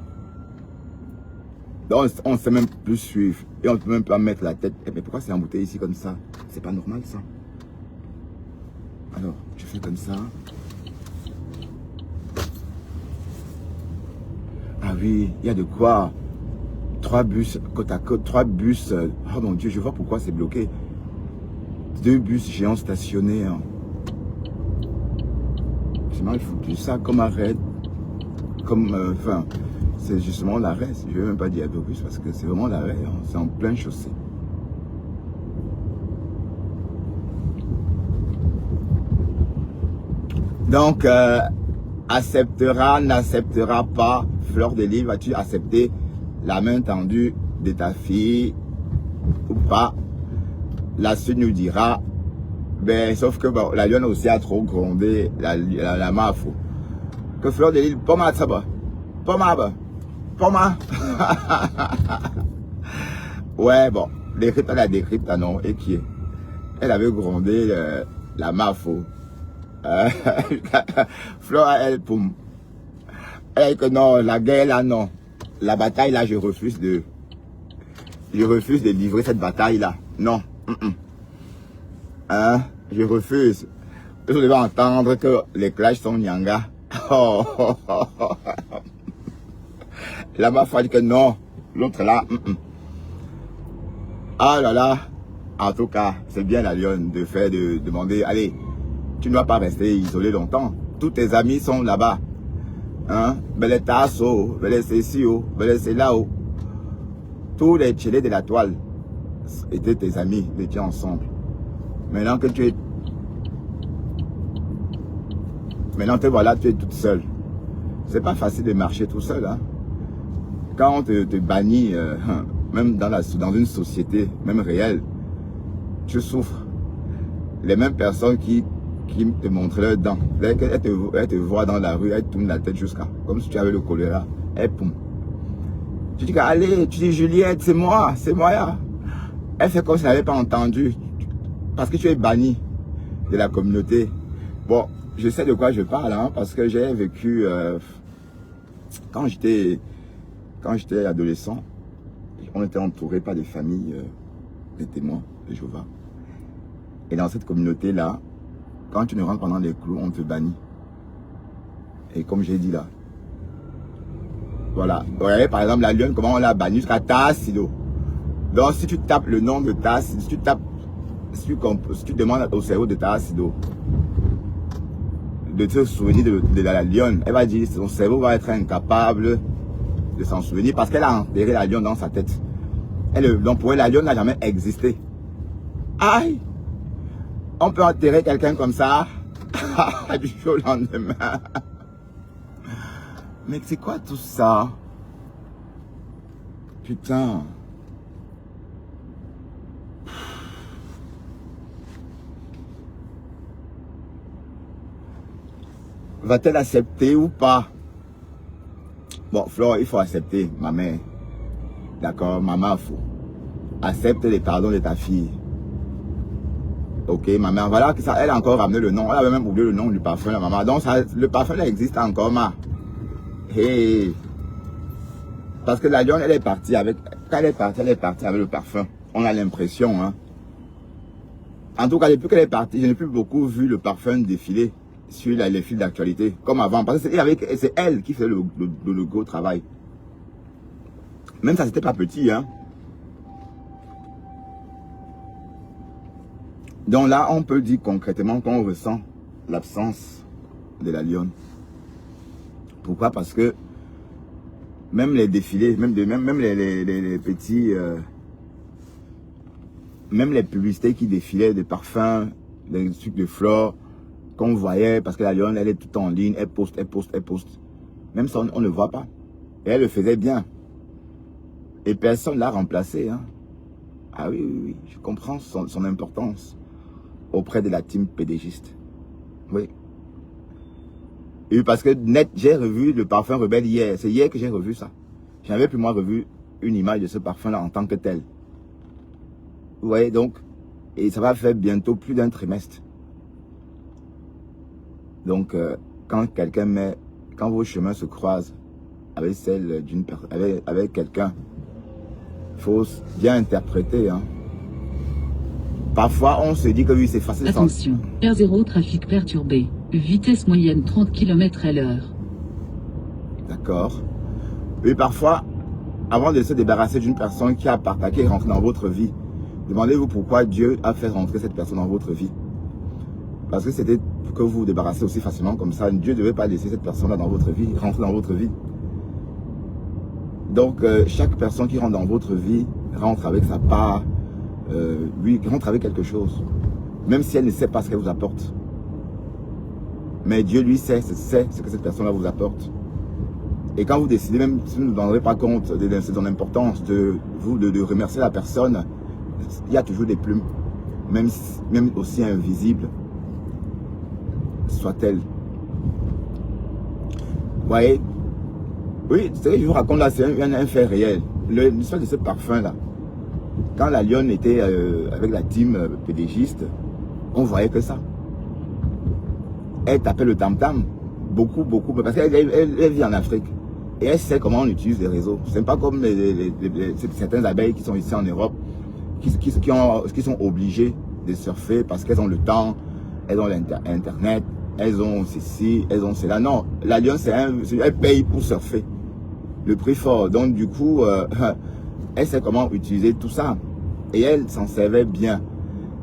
Donc on ne sait même plus suivre et on ne peut même pas mettre la tête. Mais pourquoi c'est embouteillé ici comme ça? C'est pas normal ça. Alors, je fais comme ça. Ah oui, il y a de quoi. 3 bus côte à côte, 3 bus. Oh mon Dieu, je vois pourquoi c'est bloqué. 2 bus géants stationnés. Hein. C'est mal foutu. Ça comme arrêt. Comme, enfin, c'est justement l'arrêt. Je ne vais même pas dire bus parce que c'est vraiment l'arrêt. Hein. C'est en plein chaussée. Donc, acceptera, n'acceptera pas. Fleur de Lys, vas-tu accepter la main tendue de ta fille ou pas? La suite nous dira. Ben, sauf que bon, la lionne aussi a trop grondé la mafou. Que Fleur de Lys, poma saba. Poma. Ouais, bon. Décrypte la décrypte, non, et qui est. elle avait grondé la mafo. Flora, elle, poum. Elle a dit que non, la guerre là, non. La bataille là, je refuse de livrer cette bataille là. Non. Hein? Je refuse. Vous devez entendre que les clashs sont nyanga. La mafia a dit que non. L'autre là. Ah là là. En tout cas, c'est bien la lionne de demander, allez, tu ne vas pas rester isolé longtemps. Tous tes amis sont là-bas. Hein? Belle tasso, belle cécio, belle c'est là-haut. Tous les tchélés de la toile étaient tes amis, ils étaient ensemble. Maintenant que tu es... Maintenant te voilà, tu es toute seule. C'est pas facile de marcher tout seul. Hein? Quand on te bannit, même dans une société, même réelle, tu souffres. Les mêmes personnes qui te montrent leurs dents, elles te voient dans la rue, elles tournent la tête jusqu'à, comme si tu avais le choléra, elles poum. Tu dis allez, tu dis Juliette, c'est moi là. Elle fait comme si elle n'avait pas entendu, parce que tu es banni de la communauté. Bon, je sais de quoi je parle, hein, parce que j'ai vécu, quand j'étais adolescent, on était entouré par des familles, des témoins de Jéhovah. Et dans cette communauté-là, quand tu ne rentres pas dans les clous, on te bannit. Et comme j'ai dit là, voilà. Vous voyez par exemple la lionne, comment on l'a banni jusqu'à Tassido. Donc si tu tapes le nom de Tassido, si tu demandes au cerveau de Tassido de te souvenir de la lionne, elle va dire, son cerveau va être incapable de s'en souvenir parce qu'elle a enterré la lionne dans sa tête. Donc pour elle, la lionne n'a jamais existé. Aïe! On peut enterrer quelqu'un comme ça du jour au lendemain. Mais c'est quoi tout ça? Putain. Va-t-elle accepter ou pas? Bon, Flore, il faut accepter, ma mère. D'accord, maman, il faut. Accepte les pardons de ta fille. Ok, maman, voilà que ça, elle a encore ramené le nom. Elle avait même oublié le nom du parfum, la maman. Donc, ça, le parfum, là, existe encore, ma. Hey. Parce que la lionne, elle est partie avec... Quand elle est partie avec le parfum. On a l'impression, hein. En tout cas, depuis qu'elle est partie, je n'ai plus beaucoup vu le parfum défiler sur les fils d'actualité, comme avant. Parce que c'est elle qui fait le gros travail. Même ça, c'était pas petit, hein. Donc là, on peut dire concrètement qu'on ressent l'absence de la lionne. Pourquoi? Parce que même les défilés, même les petits... même les publicités qui défilaient de parfums, des trucs de fleurs, qu'on voyait, parce que la lionne, elle est tout en ligne, elle poste. Même ça, on ne voit pas. Et elle le faisait bien. Et personne ne l'a remplacé. Hein. Ah oui, je comprends son importance auprès de la team pédégiste. Oui. Et parce que net, j'ai revu le parfum rebelle hier. C'est hier que j'ai revu ça. Je n'avais plus moi revu une image de ce parfum-là en tant que tel. Vous voyez donc, et ça va faire bientôt plus d'un trimestre. Donc, quand vos chemins se croisent avec celle d'une personne, avec quelqu'un, il faut bien interpréter. Hein. Parfois, on se dit que oui, c'est facile. Attention, R0, trafic perturbé. Vitesse moyenne 30 km/h. D'accord. Oui, parfois, avant de se débarrasser d'une personne qui a partagé et rentré dans votre vie, demandez-vous pourquoi Dieu a fait rentrer cette personne dans votre vie. Parce que c'était pour que vous vous débarrassez aussi facilement comme ça. Dieu ne devait pas laisser cette personne-là dans votre vie, rentrer dans votre vie. Donc, chaque personne qui rentre dans votre vie rentre avec sa part, lui, rentre avec quelque chose. Même si elle ne sait pas ce qu'elle vous apporte. Mais Dieu, lui, sait ce que cette personne-là vous apporte. Et quand vous décidez, même si vous ne vous rendrez pas compte de son importance, de remercier la personne, il y a toujours des plumes, même aussi invisibles soit-elle. Vous voyez? Oui, ce que je vous raconte là, c'est un fait réel. L'histoire de ce parfum-là. quand la Lionne était avec la team pédégiste, on voyait que ça. Elle tapait le tam-tam, beaucoup, parce qu'elle vit en Afrique. Et elle sait comment on utilise les réseaux. Ce n'est pas comme certaines abeilles qui sont ici en Europe, qui sont obligées de surfer parce qu'elles ont le temps, elles ont l'internet, elles ont ceci, elles ont cela. Non, la Lionne, elle paye pour surfer. Le prix fort. Donc du coup, elle sait comment utiliser tout ça. Et elle s'en servait bien.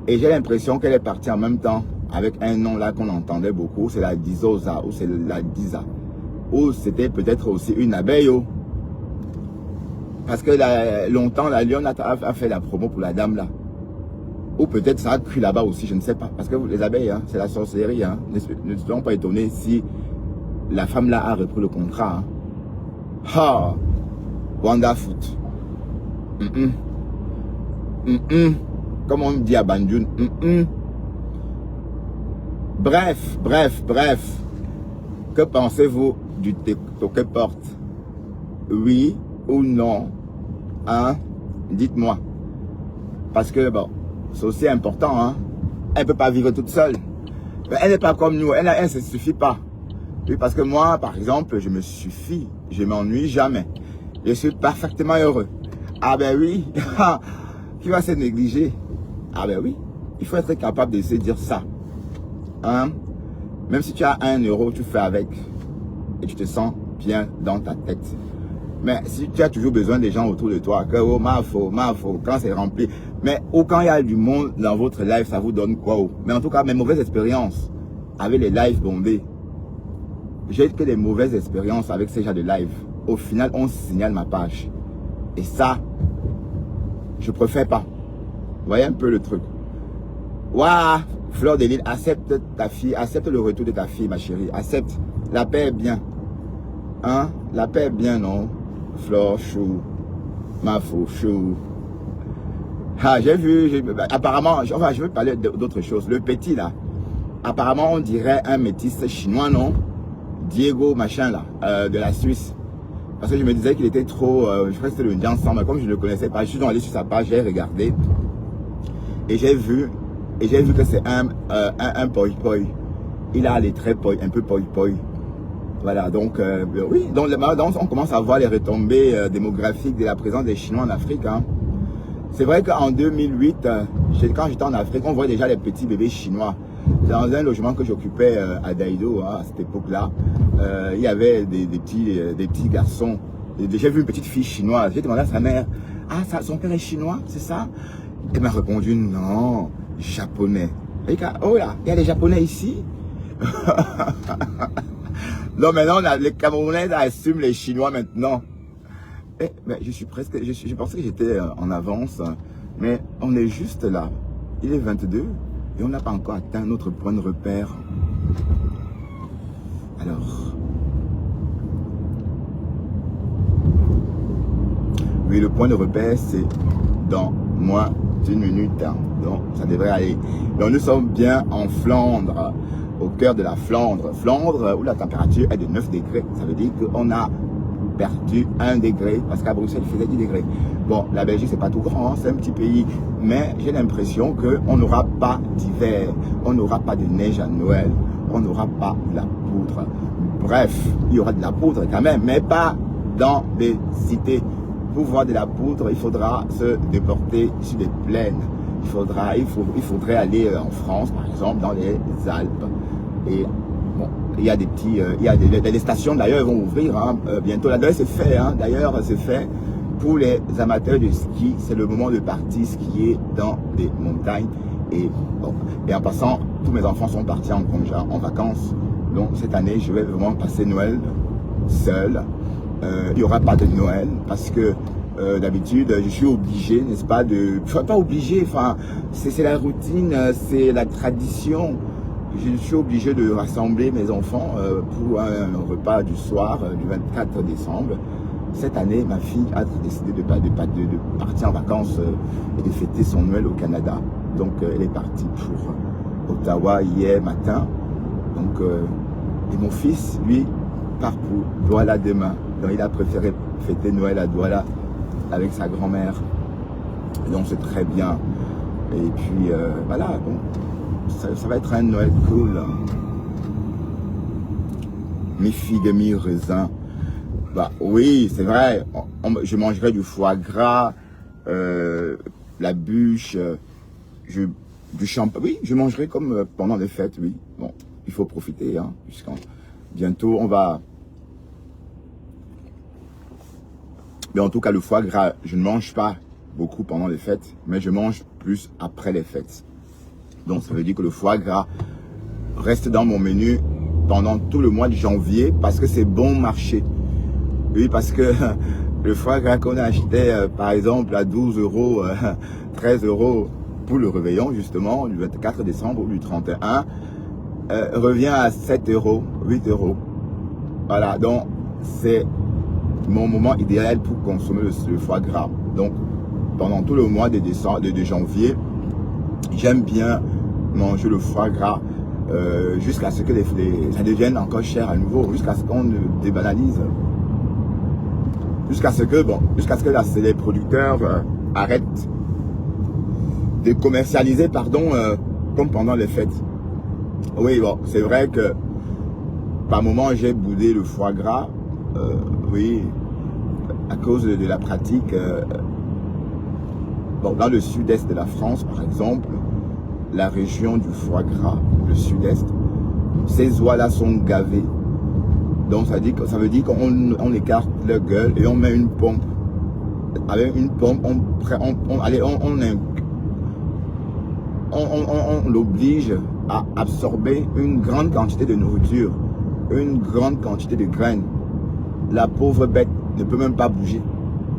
Et j'ai l'impression qu'elle est partie en même temps avec un nom là qu'on entendait beaucoup, c'est la Dizosa ou c'est la Diza. Ou c'était peut-être aussi une abeille. Parce que longtemps, la Lionne a fait la promo pour la dame là. Ou peut-être ça a cru là-bas aussi, je ne sais pas. Parce que les abeilles, hein, c'est la sorcellerie. Hein. Ne soyons pas étonnés si la femme là a repris le contrat. Hein. Ha! Wanda Foot. Comme on dit à Banjun. Bref. Que pensez-vous du toque-porte? Oui ou non? Hein? Dites-moi. Parce que bon, c'est aussi important. Hein? Elle ne peut pas vivre toute seule. Mais elle n'est pas comme nous. Elle ne se suffit pas. Oui, parce que moi, par exemple, je me suffis. Je ne m'ennuie jamais. Je suis parfaitement heureux. Ah ben oui. Qui va se négliger? Ah ben oui. Il faut être capable de se dire ça. Hein? Même si tu as 1 euro, tu fais avec. Et tu te sens bien dans ta tête. Mais si tu as toujours besoin des gens autour de toi, que oh, ma faux, quand c'est rempli. Mais quand il y a du monde dans votre live, ça vous donne quoi? Mais en tout cas, mes mauvaises expériences avec les lives bombés. J'ai que des mauvaises expériences avec ces gens de live. Au final, on signale ma page. Et ça, je préfère pas. Vous voyez un peu le truc. Waouh, Fleur de Lille, accepte ta fille, accepte le retour de ta fille, ma chérie. Accepte. La paix est bien. Hein? La paix est bien, non? Fleur, chou. Ma faux, chou. Ah, j'ai vu, apparemment, enfin, je veux parler d'autre chose. Le petit, là. Apparemment, on dirait un métis chinois, non? Diego, machin, là, de la Suisse. Parce que je me disais qu'il était trop, je crois que c'était le Jansan, mais comme je ne le connaissais pas, je suis allé sur sa page, j'ai regardé. Et j'ai vu que c'est un poi-poi. Il a les traits poi, un peu poi-poi. Voilà, donc, oui, donc on commence à voir les retombées démographiques de la présence des Chinois en Afrique. Hein. C'est vrai qu'en 2008, quand j'étais en Afrique, on voit déjà les petits bébés chinois. Dans un logement que j'occupais à Daido, hein, à cette époque-là, il y avait des petits garçons. J'ai vu une petite fille chinoise. J'ai demandé à sa mère, ah, son père est chinois, c'est ça? Elle m'a répondu, non, japonais. Et oh là, il y a des japonais ici. Non, maintenant, les Camerounais assument les Chinois maintenant. Mais je pensais que j'étais en avance, mais on est juste là. Il est 22 et on n'a pas encore atteint notre point de repère. Alors, oui, le point de repère, c'est dans moins d'une minute. Hein. Donc, ça devrait aller. Donc, nous sommes bien en Flandre, au cœur de la Flandre. Flandre, où la température est de 9 degrés. Ça veut dire qu'on a perdu 1 degré, parce qu'à Bruxelles, il faisait 10 degrés. Bon, la Belgique, c'est pas tout grand, hein, c'est un petit pays. Mais j'ai l'impression qu'on n'aura pas d'hiver, on n'aura pas de neige à Noël, on n'aura pas de la poudre. Bref, il y aura de la poudre quand même, mais pas dans les cités. Pour voir de la poudre, il faudra se déporter sur les plaines. Il faudrait aller en France, par exemple, dans les Alpes. Et bon, il y a des petits, des stations d'ailleurs vont ouvrir hein, bientôt. Là, d'ailleurs, c'est fait. Hein, d'ailleurs, c'est fait pour les amateurs de ski. C'est le moment de partir skier dans les montagnes. Et bon, et en passant, tous mes enfants sont partis en congé, en vacances. Donc cette année, je vais vraiment passer Noël seul. Il n'y aura pas de Noël parce que d'habitude, je suis obligé, n'est-ce pas, enfin, pas obligé, enfin, c'est la routine, c'est la tradition. Je suis obligé de rassembler mes enfants pour un repas du soir du 24 décembre. Cette année, ma fille a décidé de partir en vacances et de fêter son Noël au Canada. Donc, elle est partie pour Ottawa hier matin. Donc, et mon fils, lui, part pour Douala demain. Donc, il a préféré fêter Noël à Douala avec sa grand-mère. Donc c'est très bien. Et puis voilà, bon, ça va être un Noël cool. Mi-figue, mi-raisin. Bah oui, c'est vrai, je mangerai du foie gras, la bûche, du champagne. Oui, je mangerai comme pendant les fêtes, oui. Bon, il faut profiter, hein, puisqu'en bientôt on va... Mais en tout cas, le foie gras, je ne mange pas beaucoup pendant les fêtes, mais je mange plus après les fêtes. Donc ça veut dire que le foie gras reste dans mon menu pendant tout le mois de janvier parce que c'est bon marché. Oui, parce que le foie gras qu'on achetait par exemple à 12 €, 13 € pour le réveillon justement, du 24 décembre ou du 31, revient à 7 €, 8 €. Voilà, donc c'est mon moment idéal pour consommer le foie gras. Donc pendant tout le mois de janvier, j'aime bien manger le foie gras jusqu'à ce que ça devienne encore cher à nouveau, jusqu'à ce qu'on débanalise. Jusqu'à ce que les producteurs arrêtent de commercialiser, comme pendant les fêtes. Oui, bon, c'est vrai que par moment j'ai boudé le foie gras, oui, à cause de la pratique. Bon, dans le sud-est de la France, par exemple, la région du foie gras, le sud-est, ces oies-là sont gavées. Donc ça veut dire qu'on écarte leur gueule et on met une pompe. Avec une pompe, on l'oblige à absorber une grande quantité de nourriture, une grande quantité de graines. La pauvre bête ne peut même pas bouger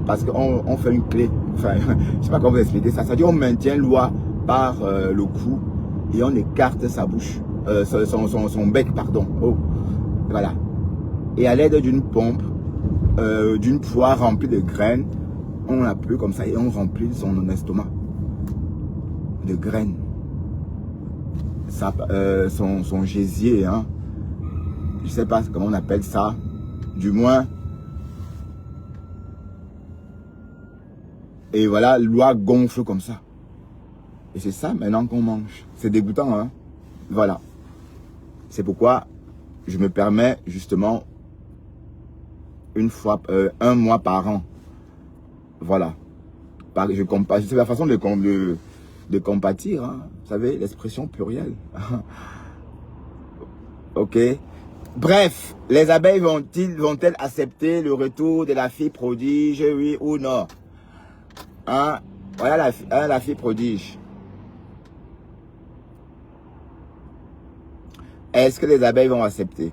parce qu'on fait une clé. Enfin, je ne sais pas comment vous expliquer ça. Ça veut dire qu'on maintient l'oie par le cou et on écarte sa bouche, son bec, pardon. Oh, voilà. Et à l'aide d'une pompe, d'une poire remplie de graines, on appuie comme ça et on remplit son estomac de graines. Ça, son gésier, hein. Je ne sais pas comment on appelle ça. Du moins. Et voilà, l'oie gonfle comme ça. Et c'est ça maintenant qu'on mange. C'est dégoûtant, hein. Voilà. C'est pourquoi je me permets justement un mois par an. Voilà. C'est la façon de compatir, hein. Vous savez, l'expression plurielle. Ok. Bref, les abeilles vont-elles accepter le retour de la fille prodige, oui ou non? Hein? Voilà la fille prodige. Est-ce que les abeilles vont accepter?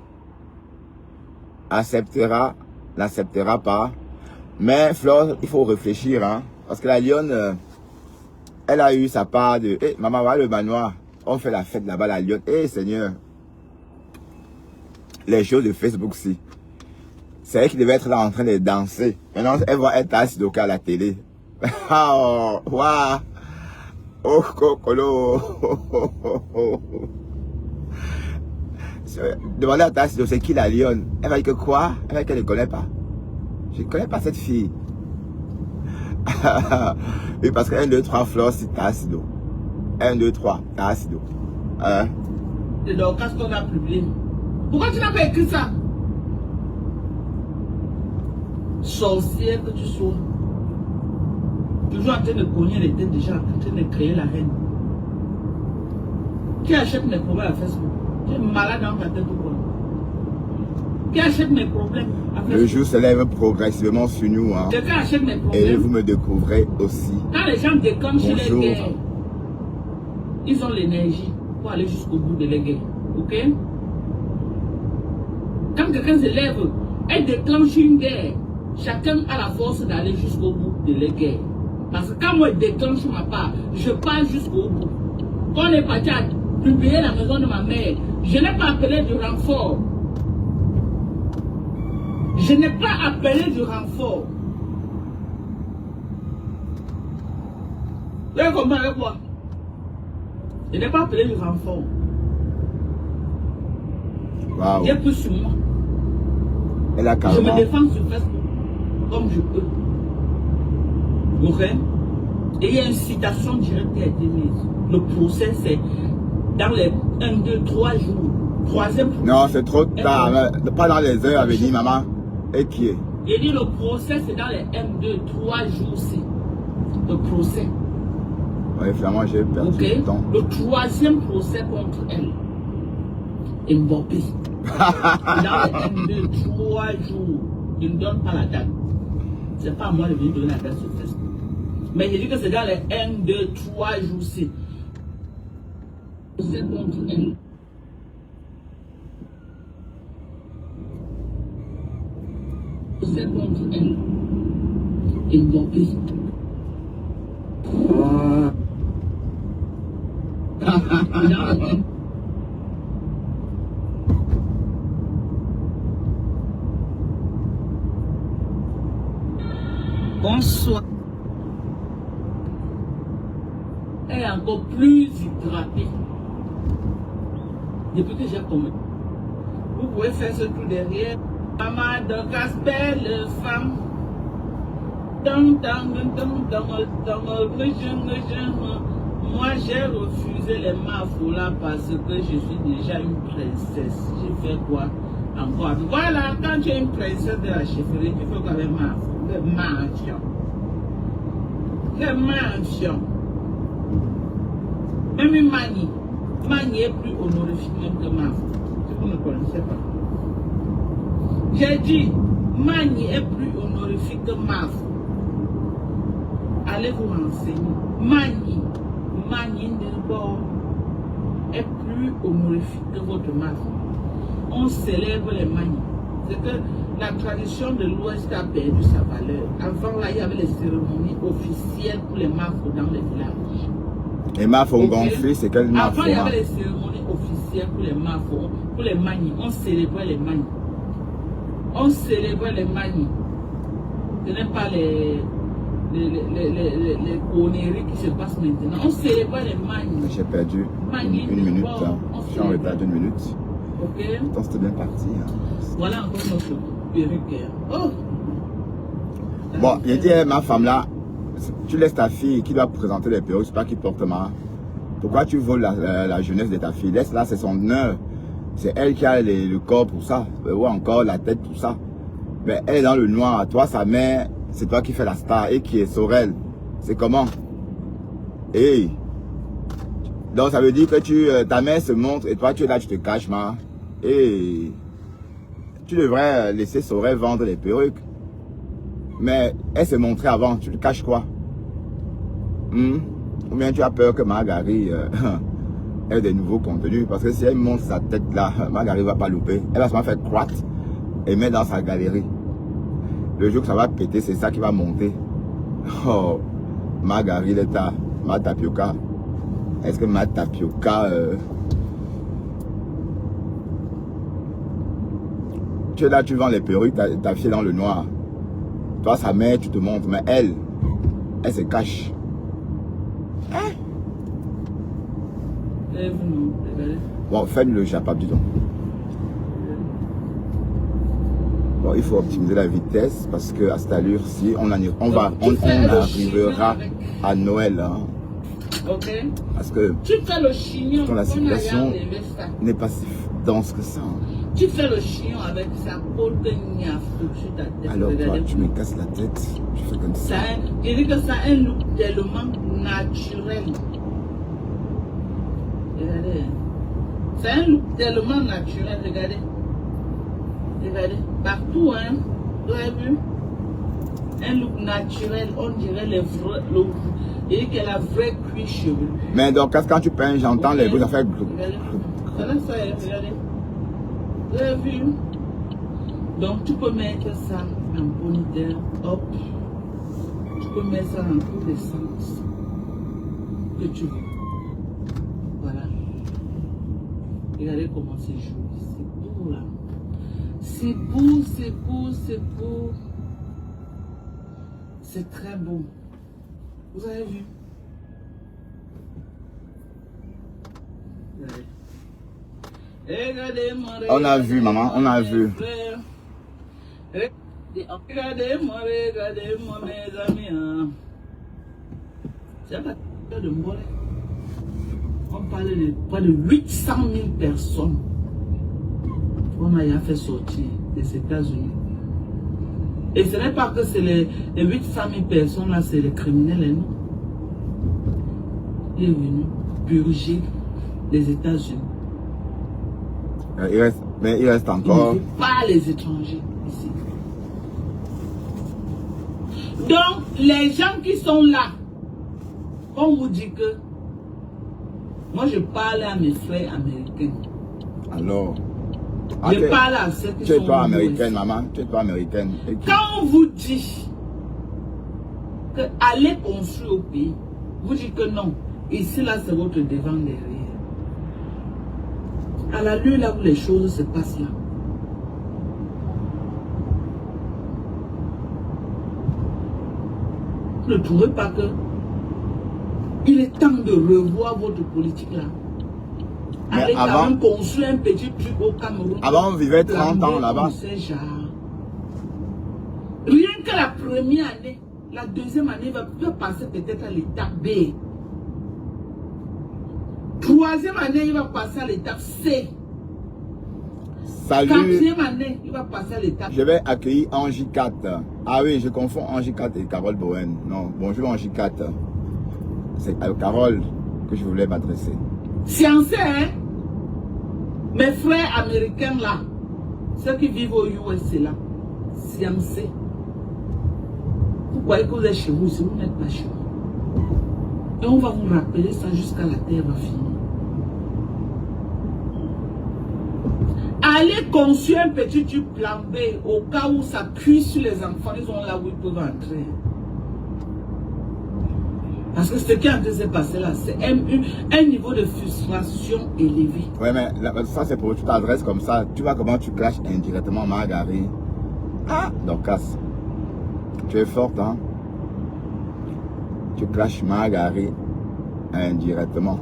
Acceptera, n'acceptera pas. Mais Flore, il faut réfléchir, hein. Parce que la lionne, elle a eu sa part de... Hey, maman, voilà le manoir. On fait la fête là-bas, la lionne. Hey, Seigneur. Les choses de Facebook, si. C'est elle qui devait être là en train de danser. Maintenant, elle va être assise au cas à la télé. Oh, waouh. Oh, cocolo. Demandez à ta c'est qui la lionne. Elle va dire que quoi? Elle va dire qu'elle ne connaît pas. Je ne connais pas cette fille. Oui, parce que 1, 2, 3, Flore, c'est Tassido. 1, 2, 3, Tassido. C'est donc qu'est-ce qu'on a publié. Pourquoi tu n'as pas écrit ça? Sorcière que tu sois. Toujours en train de cogner les têtes déjà, en train de créer la haine. Qui achète mes problèmes à Facebook? Tu es malade dans ta tête ou quoi? Qui achète mes problèmes à Facebook? Le jour se lève progressivement sur nous, hein. Quelqu'un achète mes problèmes. Et vous me découvrez aussi. Quand les gens déclenchent Bonjour. les guerres, ils ont l'énergie pour aller jusqu'au bout de les guerres. Ok? Quand quelqu'un se lève et déclenche une guerre, chacun a la force d'aller jusqu'au bout de la guerre. Parce que quand moi je déclenche ma part, je pars jusqu'au bout. Quand on est parti à publier la maison de ma mère, je n'ai pas appelé du renfort. Je n'ai pas appelé du renfort. Vous avez compris avec moi? Je n'ai pas appelé du renfort. Wow. J'ai plus sur moi. Elle a Je carrément... me défends sur Facebook comme je peux. Ok? Et il y a une citation directe qui a été mise. Le procès, c'est dans les 1, 2, 3 jours. Troisième procès. Non, c'est trop tard. Pas dans les heures à venir, maman. Et qui est? Il dit le procès, c'est dans les 1, 2, 3 jours. C'est le procès. Oui, finalement, j'ai perdu le temps. Le troisième procès contre elle. Et Mbappé. Dans les 1, 2, 3 jours. Il ne donne pas la date. C'est pas à moi de venir donner la date sur Facebook. Mais il dit que c'est dans les 1, 2, 3 jours. C'est contre elle. C'est contre elle. Et Mbappé. Bonsoir. Elle est encore plus hydratée. Depuis que j'ai commencé. Vous pouvez faire ce truc derrière. Maman de casse belle femme. Moi j'ai refusé les mafos là parce que je suis déjà une princesse. J'ai fait quoi encore? Voilà, quand tu es une princesse de la chefferie, tu fais quoi avec mafos? Le mention. Le mention. Même une manie. Manie est plus honorifique même que mafo. Si vous ne connaissez pas. J'ai dit, manie est plus honorifique que mafo. Allez vous renseigner. Manie de bord est plus honorifique que votre mafo. On célèbre les manies. C'est que la tradition de l'Ouest a perdu sa valeur. Avant, là, il y avait les cérémonies officielles pour les mafos dans les villages. Les mafos ont gonflé, c'est quel mafo? Avant, il y avait les cérémonies officielles pour les mafos, pour les manies. On célébrait les manies. On célébrait les manies. Ce n'est pas les conneries qui se passent maintenant. On célébrait les manies. J'ai perdu une minute. Je suis en retard d'une minute. Ok. Pourtant, c'était bien parti. Hein. Voilà encore notre perruque. Oh. Bon, j'ai dit à ma femme là, tu laisses ta fille qui doit présenter les perruques, c'est pas qui porte mal. Pourquoi tu voles la jeunesse de ta fille? Laisse-la, c'est son honneur. C'est elle qui a le corps pour ça, ou encore la tête pour ça. Mais elle est dans le noir. Toi, sa mère, c'est toi qui fais la star. Et qui est Sorel? C'est comment? Hey. Donc ça veut dire que ta mère se montre et toi tu es là, tu te caches, ma. Et tu devrais laisser Sorel vendre les perruques. Mais elle s'est montrée avant, tu le caches quoi? Ou bien tu as peur que Margari ait des nouveaux contenus? Parce que si elle montre sa tête là, Margari ne va pas louper. Elle va seulement faire croître et mettre dans sa galerie. Le jour que ça va péter, c'est ça qui va monter. Oh, Margari, l'état, ma tapioca. Est-ce que ma tapioca... Tu es là, tu vends les perruques, ta fille est dans le noir. Toi, sa mère, tu te montres, mais elle se cache. Hein? Bon, fais le japap, dis donc. Bon, il faut optimiser la vitesse parce que à cette allure-ci, on arrivera à Noël. Hein. Ok. Parce que tu fais le chignon, quand la circulation n'est pas si dense que ça. Tu fais le chignon avec sa peau de niafou sur ta tête. Alors toi, tu me casses la tête, tu fais comme ça. Il dit que ça a un look tellement naturel. Regardez. C'est un look tellement naturel, regardez. Regardez. Partout, hein. Vous avez vu? Un look naturel, on dirait les vrais. Il dit qu'elle a vraie cuir chevelu. Mais donc, quand tu peins, j'entends les bruits, ça fait. Regardez ça, regardez. Vous avez vu? Donc, tu peux mettre ça en ponytail. Hop. Tu peux mettre ça dans tous les sens que tu veux. Voilà. Regardez comment c'est joli. C'est beau là. C'est beau, c'est beau, c'est beau. C'est très beau. Vous avez vu? Regardez. On a vu, maman, on a vu. Regardez-moi, mes amis. C'est pas de Mbolé. On parle de près de 800 000 personnes qu'on a fait sortir des États-Unis. Et ce n'est pas que c'est les 800 000 personnes là, c'est les criminels, non. Il est venu purger les États-Unis. Mais il reste encore. Il ne veut pas les étrangers ici. Donc, les gens qui sont là, on vous dit que moi je parle à mes frères américains. Alors, Je parle à ceux qui tu es sont pas aux américaine, USA. maman. Tu es pas américaine. Quand on vous dit que allez construire au pays, vous dites que non. Ici, là, c'est votre devant derrière. À la lieu là où les choses se passent là. Vous ne trouvez pas que il est temps de revoir votre politique là. Mais Allez avant- quand même construire un petit truc au Cameroun. Avant, on vivait 30 ans là-bas. Rien que la première année, la deuxième année va passer peut-être à l'étape B. Troisième année, il va passer à l'étape C. Salut. Quatrième année, il va passer à l'étape. Je vais accueillir Angie 4. Ah oui, je confonds Angie 4 et Carole Bowen. Non, bonjour Angie 4. C'est à Carole que je voulais m'adresser. Sciencé, hein? Mes frères américains là, ceux qui vivent aux USA là, sciencé. Vous croyez que vous êtes chez vous, si vous n'êtes pas chez vous. Et on va vous rappeler ça jusqu'à la terre va finir. Allez construire un petit tube plan B au cas où ça cuit sur les enfants, ils ont là où ils peuvent entrer. Parce que ce qui est en train de se passer là, c'est un niveau de frustration élevé. Ouais, mais ça c'est pour tu t'adresses comme ça. Tu vois comment tu clashes indirectement Marguerite. Ah, Dorcas. Tu es forte, hein? Tu clashes Marguerite indirectement.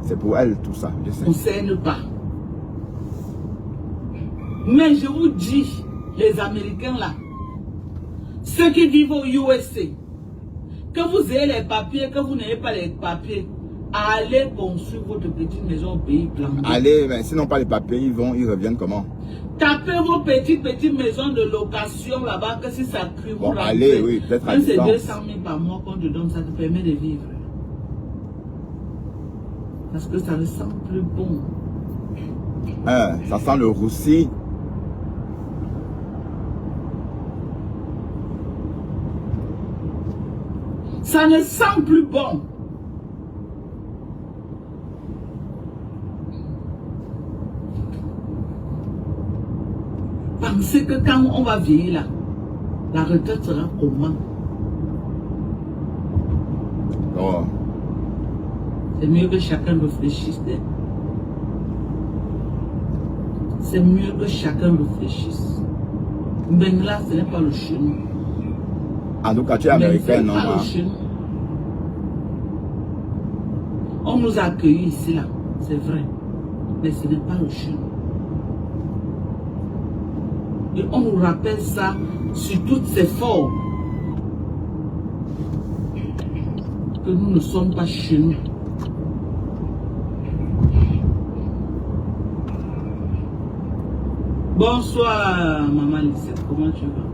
C'est pour elle tout ça, je sais. On ne saigne pas. Mais je vous dis, les Américains là, ceux qui vivent aux USA, que vous ayez les papiers, que vous n'ayez pas les papiers, allez construire votre petite maison au pays plan B. Allez, mais sinon pas les papiers, ils reviennent comment? Tapez vos petites maisons de location là-bas, que si ça crie, vous Bon, rentrez. allez, oui, peut-être à Même c'est distance. 200 000 par mois qu'on te donne, ça te permet de vivre. Parce que ça ne sent plus bon. Ça sent le roussi. Ça ne sent plus bon. Pensez que quand on va vieillir là, la retraite sera comment? Oh. C'est mieux que chacun réfléchisse. C'est mieux que chacun réfléchisse. Mais là, ce n'est pas le chemin. En tout cas, tu es américaine, non? Pas le chemin. On nous a accueillis ici, là. C'est vrai. Mais ce n'est pas le chemin. Et on nous rappelle ça sur toutes ces formes. Que nous ne sommes pas chez nous. Bonsoir, maman Lissette, comment tu vas?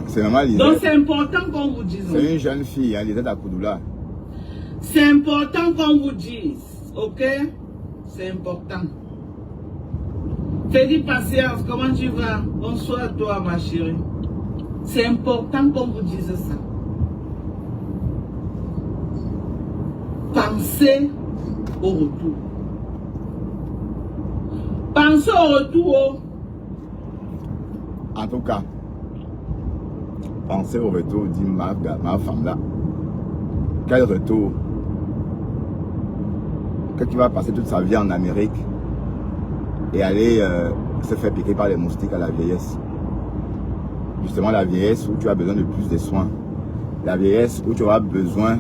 C'est maman Lisette. Donc c'est important qu'on vous dise. C'est une jeune fille, hein, Lisette Akoudoula. C'est important qu'on vous dise, ok? C'est important. Fais patience, comment tu vas? Bonsoir à toi, ma chérie. C'est important qu'on vous dise ça. Pensez au retour. Pensez au retour. En tout cas, pensez au retour, dit ma femme là. Quel retour? Que tu vas passer toute sa vie en Amérique et aller se faire piquer par les moustiques à la vieillesse. Justement la vieillesse où tu as besoin de plus de soins. La vieillesse où tu auras besoin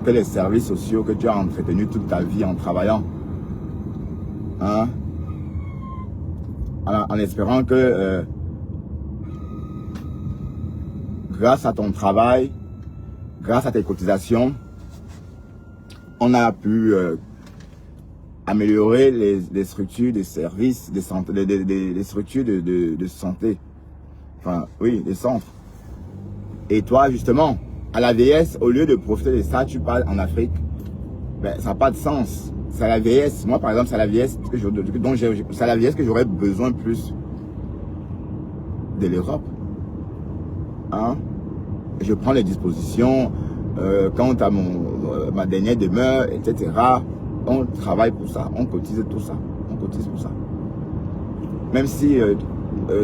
que les services sociaux que tu as entretenus toute ta vie en travaillant. Hein? En espérant que grâce à ton travail, grâce à tes cotisations, on a pu améliorer les structures de services, de santé, les structures de santé. Enfin, oui, les centres. Et toi, justement, à la vieillesse, au lieu de profiter de ça, tu parles en Afrique, ben, ça n'a pas de sens. C'est à la vieillesse. Moi, par exemple, c'est à la vieillesse que j'aurais besoin plus de l'Europe. Hein? Je prends les dispositions quant à ma dernière demeure, etc. On travaille pour ça, on cotise tout ça, on cotise pour ça. Même si,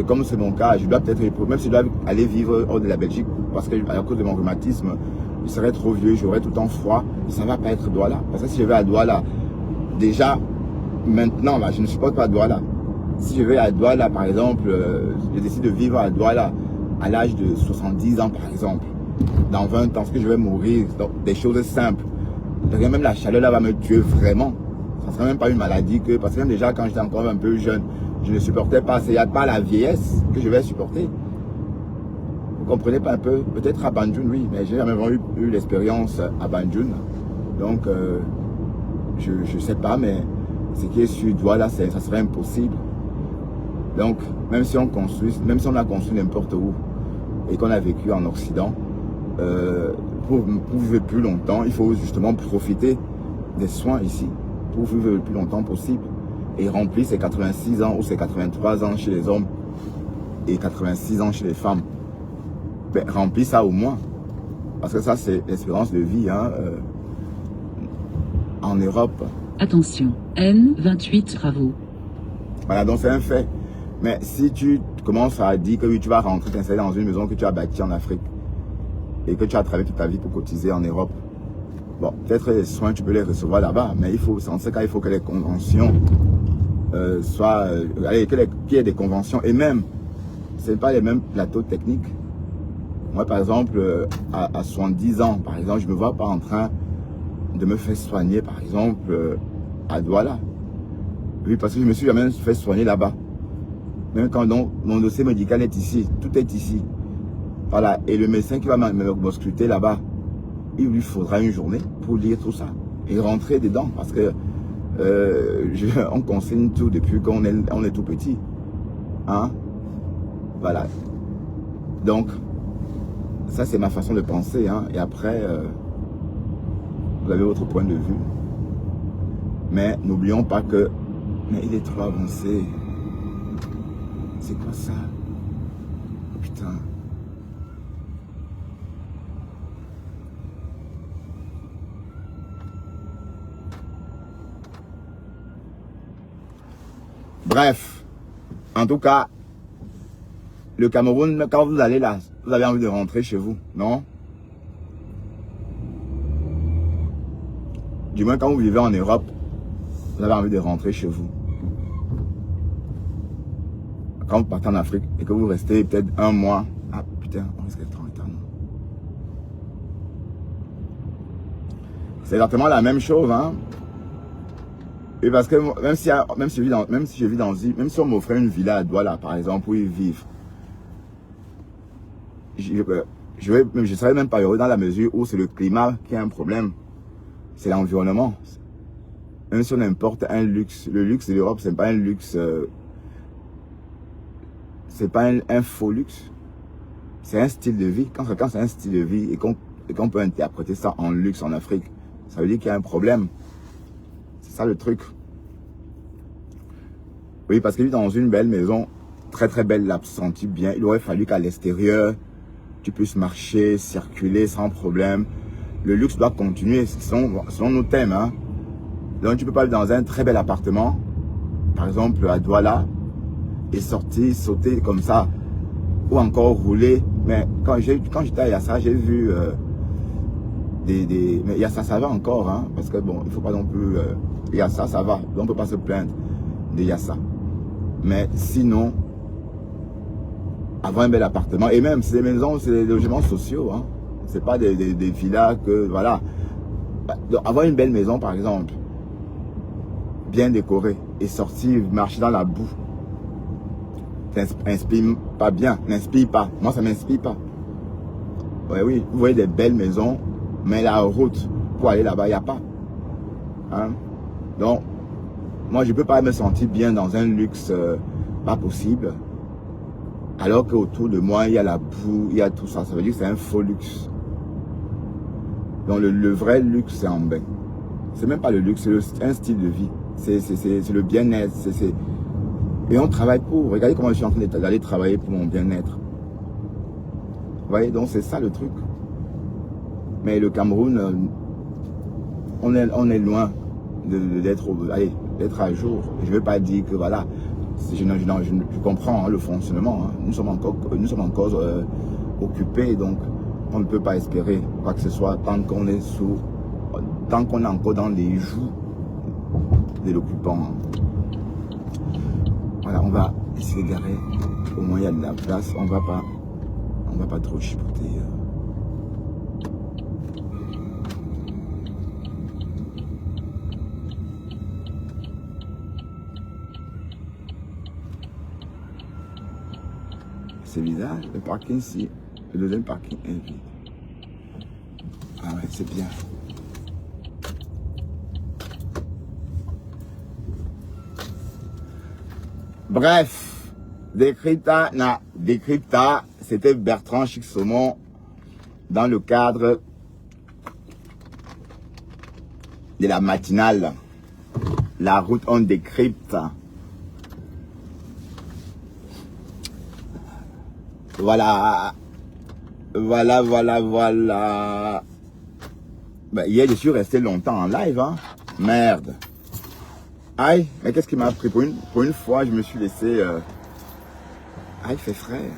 comme c'est mon cas, je dois peut-être, même si je dois aller vivre hors de la Belgique, parce que à cause de mon rhumatisme, je serais trop vieux, j'aurais tout le temps froid, ça ne va pas être Douala. Parce que si je vais à Douala, déjà, maintenant, là, je ne supporte pas Douala. Si je vais à Douala, par exemple, je décide de vivre à Douala à l'âge de 70 ans, par exemple, dans 20 ans, parce que je vais mourir, donc, des choses simples. Même la chaleur là va me tuer vraiment. Ça ne serait même pas une maladie que, parce que même déjà quand j'étais encore un peu jeune, je ne supportais pas. Il n'y a pas la vieillesse que je vais supporter. Vous comprenez pas un peu? Peut-être à Banjul, oui, mais j'ai jamais vraiment eu l'expérience à Banjul. Donc, je ne sais pas, mais ce qui est sur Douala, ça serait impossible. Donc, même si on a construit n'importe où et qu'on a vécu en Occident, pour vivre plus longtemps, il faut justement profiter des soins ici, pour vivre le plus longtemps possible et remplir ses 86 ans ou ses 83 ans chez les hommes et 86 ans chez les femmes. Ben, remplis ça au moins, parce que ça c'est l'espérance de vie hein, en Europe. Attention, N28 travaux. Voilà, donc c'est un fait. Mais si tu commences à dire que oui, tu vas rentrer t'installer dans une maison que tu as bâtie en Afrique et que tu as travaillé toute ta vie pour cotiser en Europe, bon, peut-être les soins, tu peux les recevoir là-bas, mais il faut, en ce cas, il faut que les conventions soient, qu'il y ait des conventions, et même, ce n'est pas les mêmes plateaux techniques. Moi, par exemple, à 70 ans, par exemple, je ne me vois pas en train de me faire soigner, par exemple, à Douala. Oui, parce que je me suis jamais fait soigner là-bas. Même quand mon dossier médical est ici, tout est ici. Voilà, et le médecin qui va m'ausculter là-bas, il lui faudra une journée pour lire tout ça et rentrer dedans, parce que on consigne tout depuis qu'on est tout petit. Hein? Voilà. Donc, ça c'est ma façon de penser. Hein? Et après, vous avez votre point de vue. Mais n'oublions pas que, mais il est trop avancé. C'est quoi ça? Putain. Bref, en tout cas, le Cameroun, quand vous allez là, vous avez envie de rentrer chez vous, non? Du moins, quand vous vivez en Europe, vous avez envie de rentrer chez vous. Quand vous partez en Afrique et que vous restez peut-être un mois, ah putain, on risque d'être en retard, non? C'est exactement la même chose, hein? Et parce que même si on m'offrait une villa à Douala, par exemple, où ils vivent, je serais même pas heureux dans la mesure où c'est le climat qui a un problème. C'est l'environnement. Même si on importe un luxe, le luxe de l'Europe, c'est pas un luxe, c'est pas un faux luxe. C'est un style de vie. Quand c'est un style de vie et qu'on peut interpréter ça en luxe en Afrique, ça veut dire qu'il y a un problème. C'est ça le truc. Oui, parce qu'il vit dans une belle maison, très très belle, l'a senti bien. Il aurait fallu qu'à l'extérieur, tu puisses marcher, circuler sans problème. Le luxe doit continuer selon nos thèmes. Hein. Donc tu peux pas vivre dans un très bel appartement, par exemple à Douala, et sortir, sauter comme ça, ou encore rouler. Mais quand j'étais à Yassa, j'ai vu mais Yassa, ça va encore, hein, parce que bon, il faut pas non plus... Yassa, ça va, on peut pas se plaindre de Yassa. Mais sinon, avoir un bel appartement, et même, c'est des maisons, c'est des logements sociaux, hein. C'est pas des villas que, voilà. Donc, avoir une belle maison, par exemple, bien décorée, et sortir, marcher dans la boue, t'inspire pas bien, n'inspire pas. Moi, ça m'inspire pas. Ouais, oui, vous voyez des belles maisons, mais la route pour aller là-bas, il n'y a pas. Hein? Donc, moi, je ne peux pas me sentir bien dans un luxe pas possible. Alors qu'autour de moi, il y a la boue, il y a tout ça. Ça veut dire que c'est un faux luxe. Donc, le vrai luxe, c'est en bain. C'est même pas le luxe, c'est un style de vie. C'est le bien-être. Et on travaille pour. Regardez comment je suis en train d'aller travailler pour mon bien-être. Vous voyez, donc c'est ça le truc. Mais le Cameroun, on est loin d'être à jour. Je ne veux pas dire que voilà, je comprends hein, le fonctionnement. Hein. Nous sommes encore occupés, donc on ne peut pas espérer quoi que ce soit tant qu'on est encore dans les joues de l'occupant. Hein. Voilà, on va essayer de garer. Au moins il y a de la place, on va pas trop chipoter. C'est bizarre, le parking ici, le deuxième parking est vide. Ah ouais, c'est bien. Bref, Décrypta, c'était Bertrand Chic-Saumon dans le cadre de la matinale. La route on décrypte. Voilà. Ben, hier, je suis resté longtemps en live, hein. Merde. Aïe, mais qu'est-ce qui m'a pris pour une fois, je me suis laissé... Aïe, il fait frais.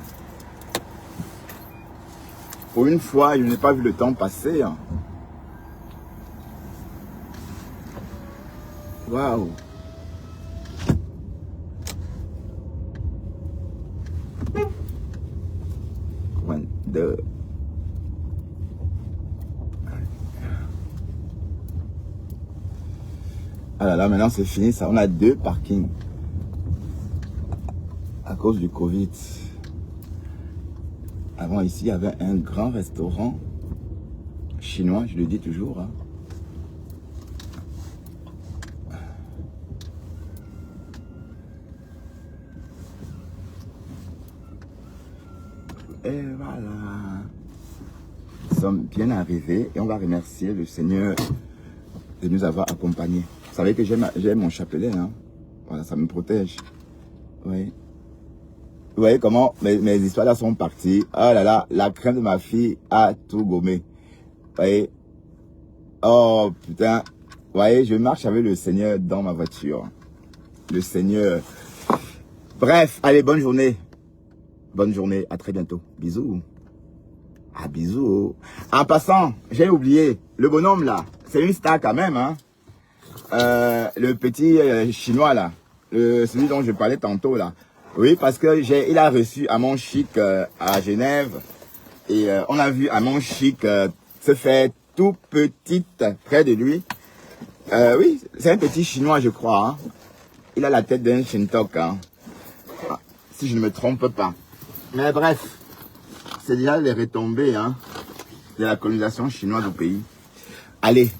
Pour une fois, je n'ai pas vu le temps passer. Hein. Waouh. Ah là là, maintenant c'est fini ça. On a 2 parkings à cause du Covid. Avant ici, il y avait un grand restaurant chinois, je le dis toujours. Hein. Et voilà. Nous sommes bien arrivés et on va remercier le Seigneur de nous avoir accompagnés. Vous savez que j'ai mon chapelet, hein. Voilà, ça me protège. Oui. Vous voyez comment mes histoires là sont parties. Oh là là, la crème de ma fille a tout gommé. Vous voyez. Oh putain. Vous voyez, je marche avec le Seigneur dans ma voiture. Le Seigneur. Bref, allez, bonne journée. Bonne journée, à très bientôt. Bisous. Ah, bisous. En passant, j'ai oublié, le bonhomme là, c'est une star quand même, hein. Le petit chinois là, celui dont je parlais tantôt là. Oui, parce que il a reçu Amon Chic à Genève. Et on a vu Amon Chic se faire tout petite près de lui. Oui, c'est un petit chinois je crois. Hein. Il a la tête d'un Shintok, hein. Si je ne me trompe pas. Mais bref, c'est déjà les retombées hein, de la colonisation chinoise au pays. Allez.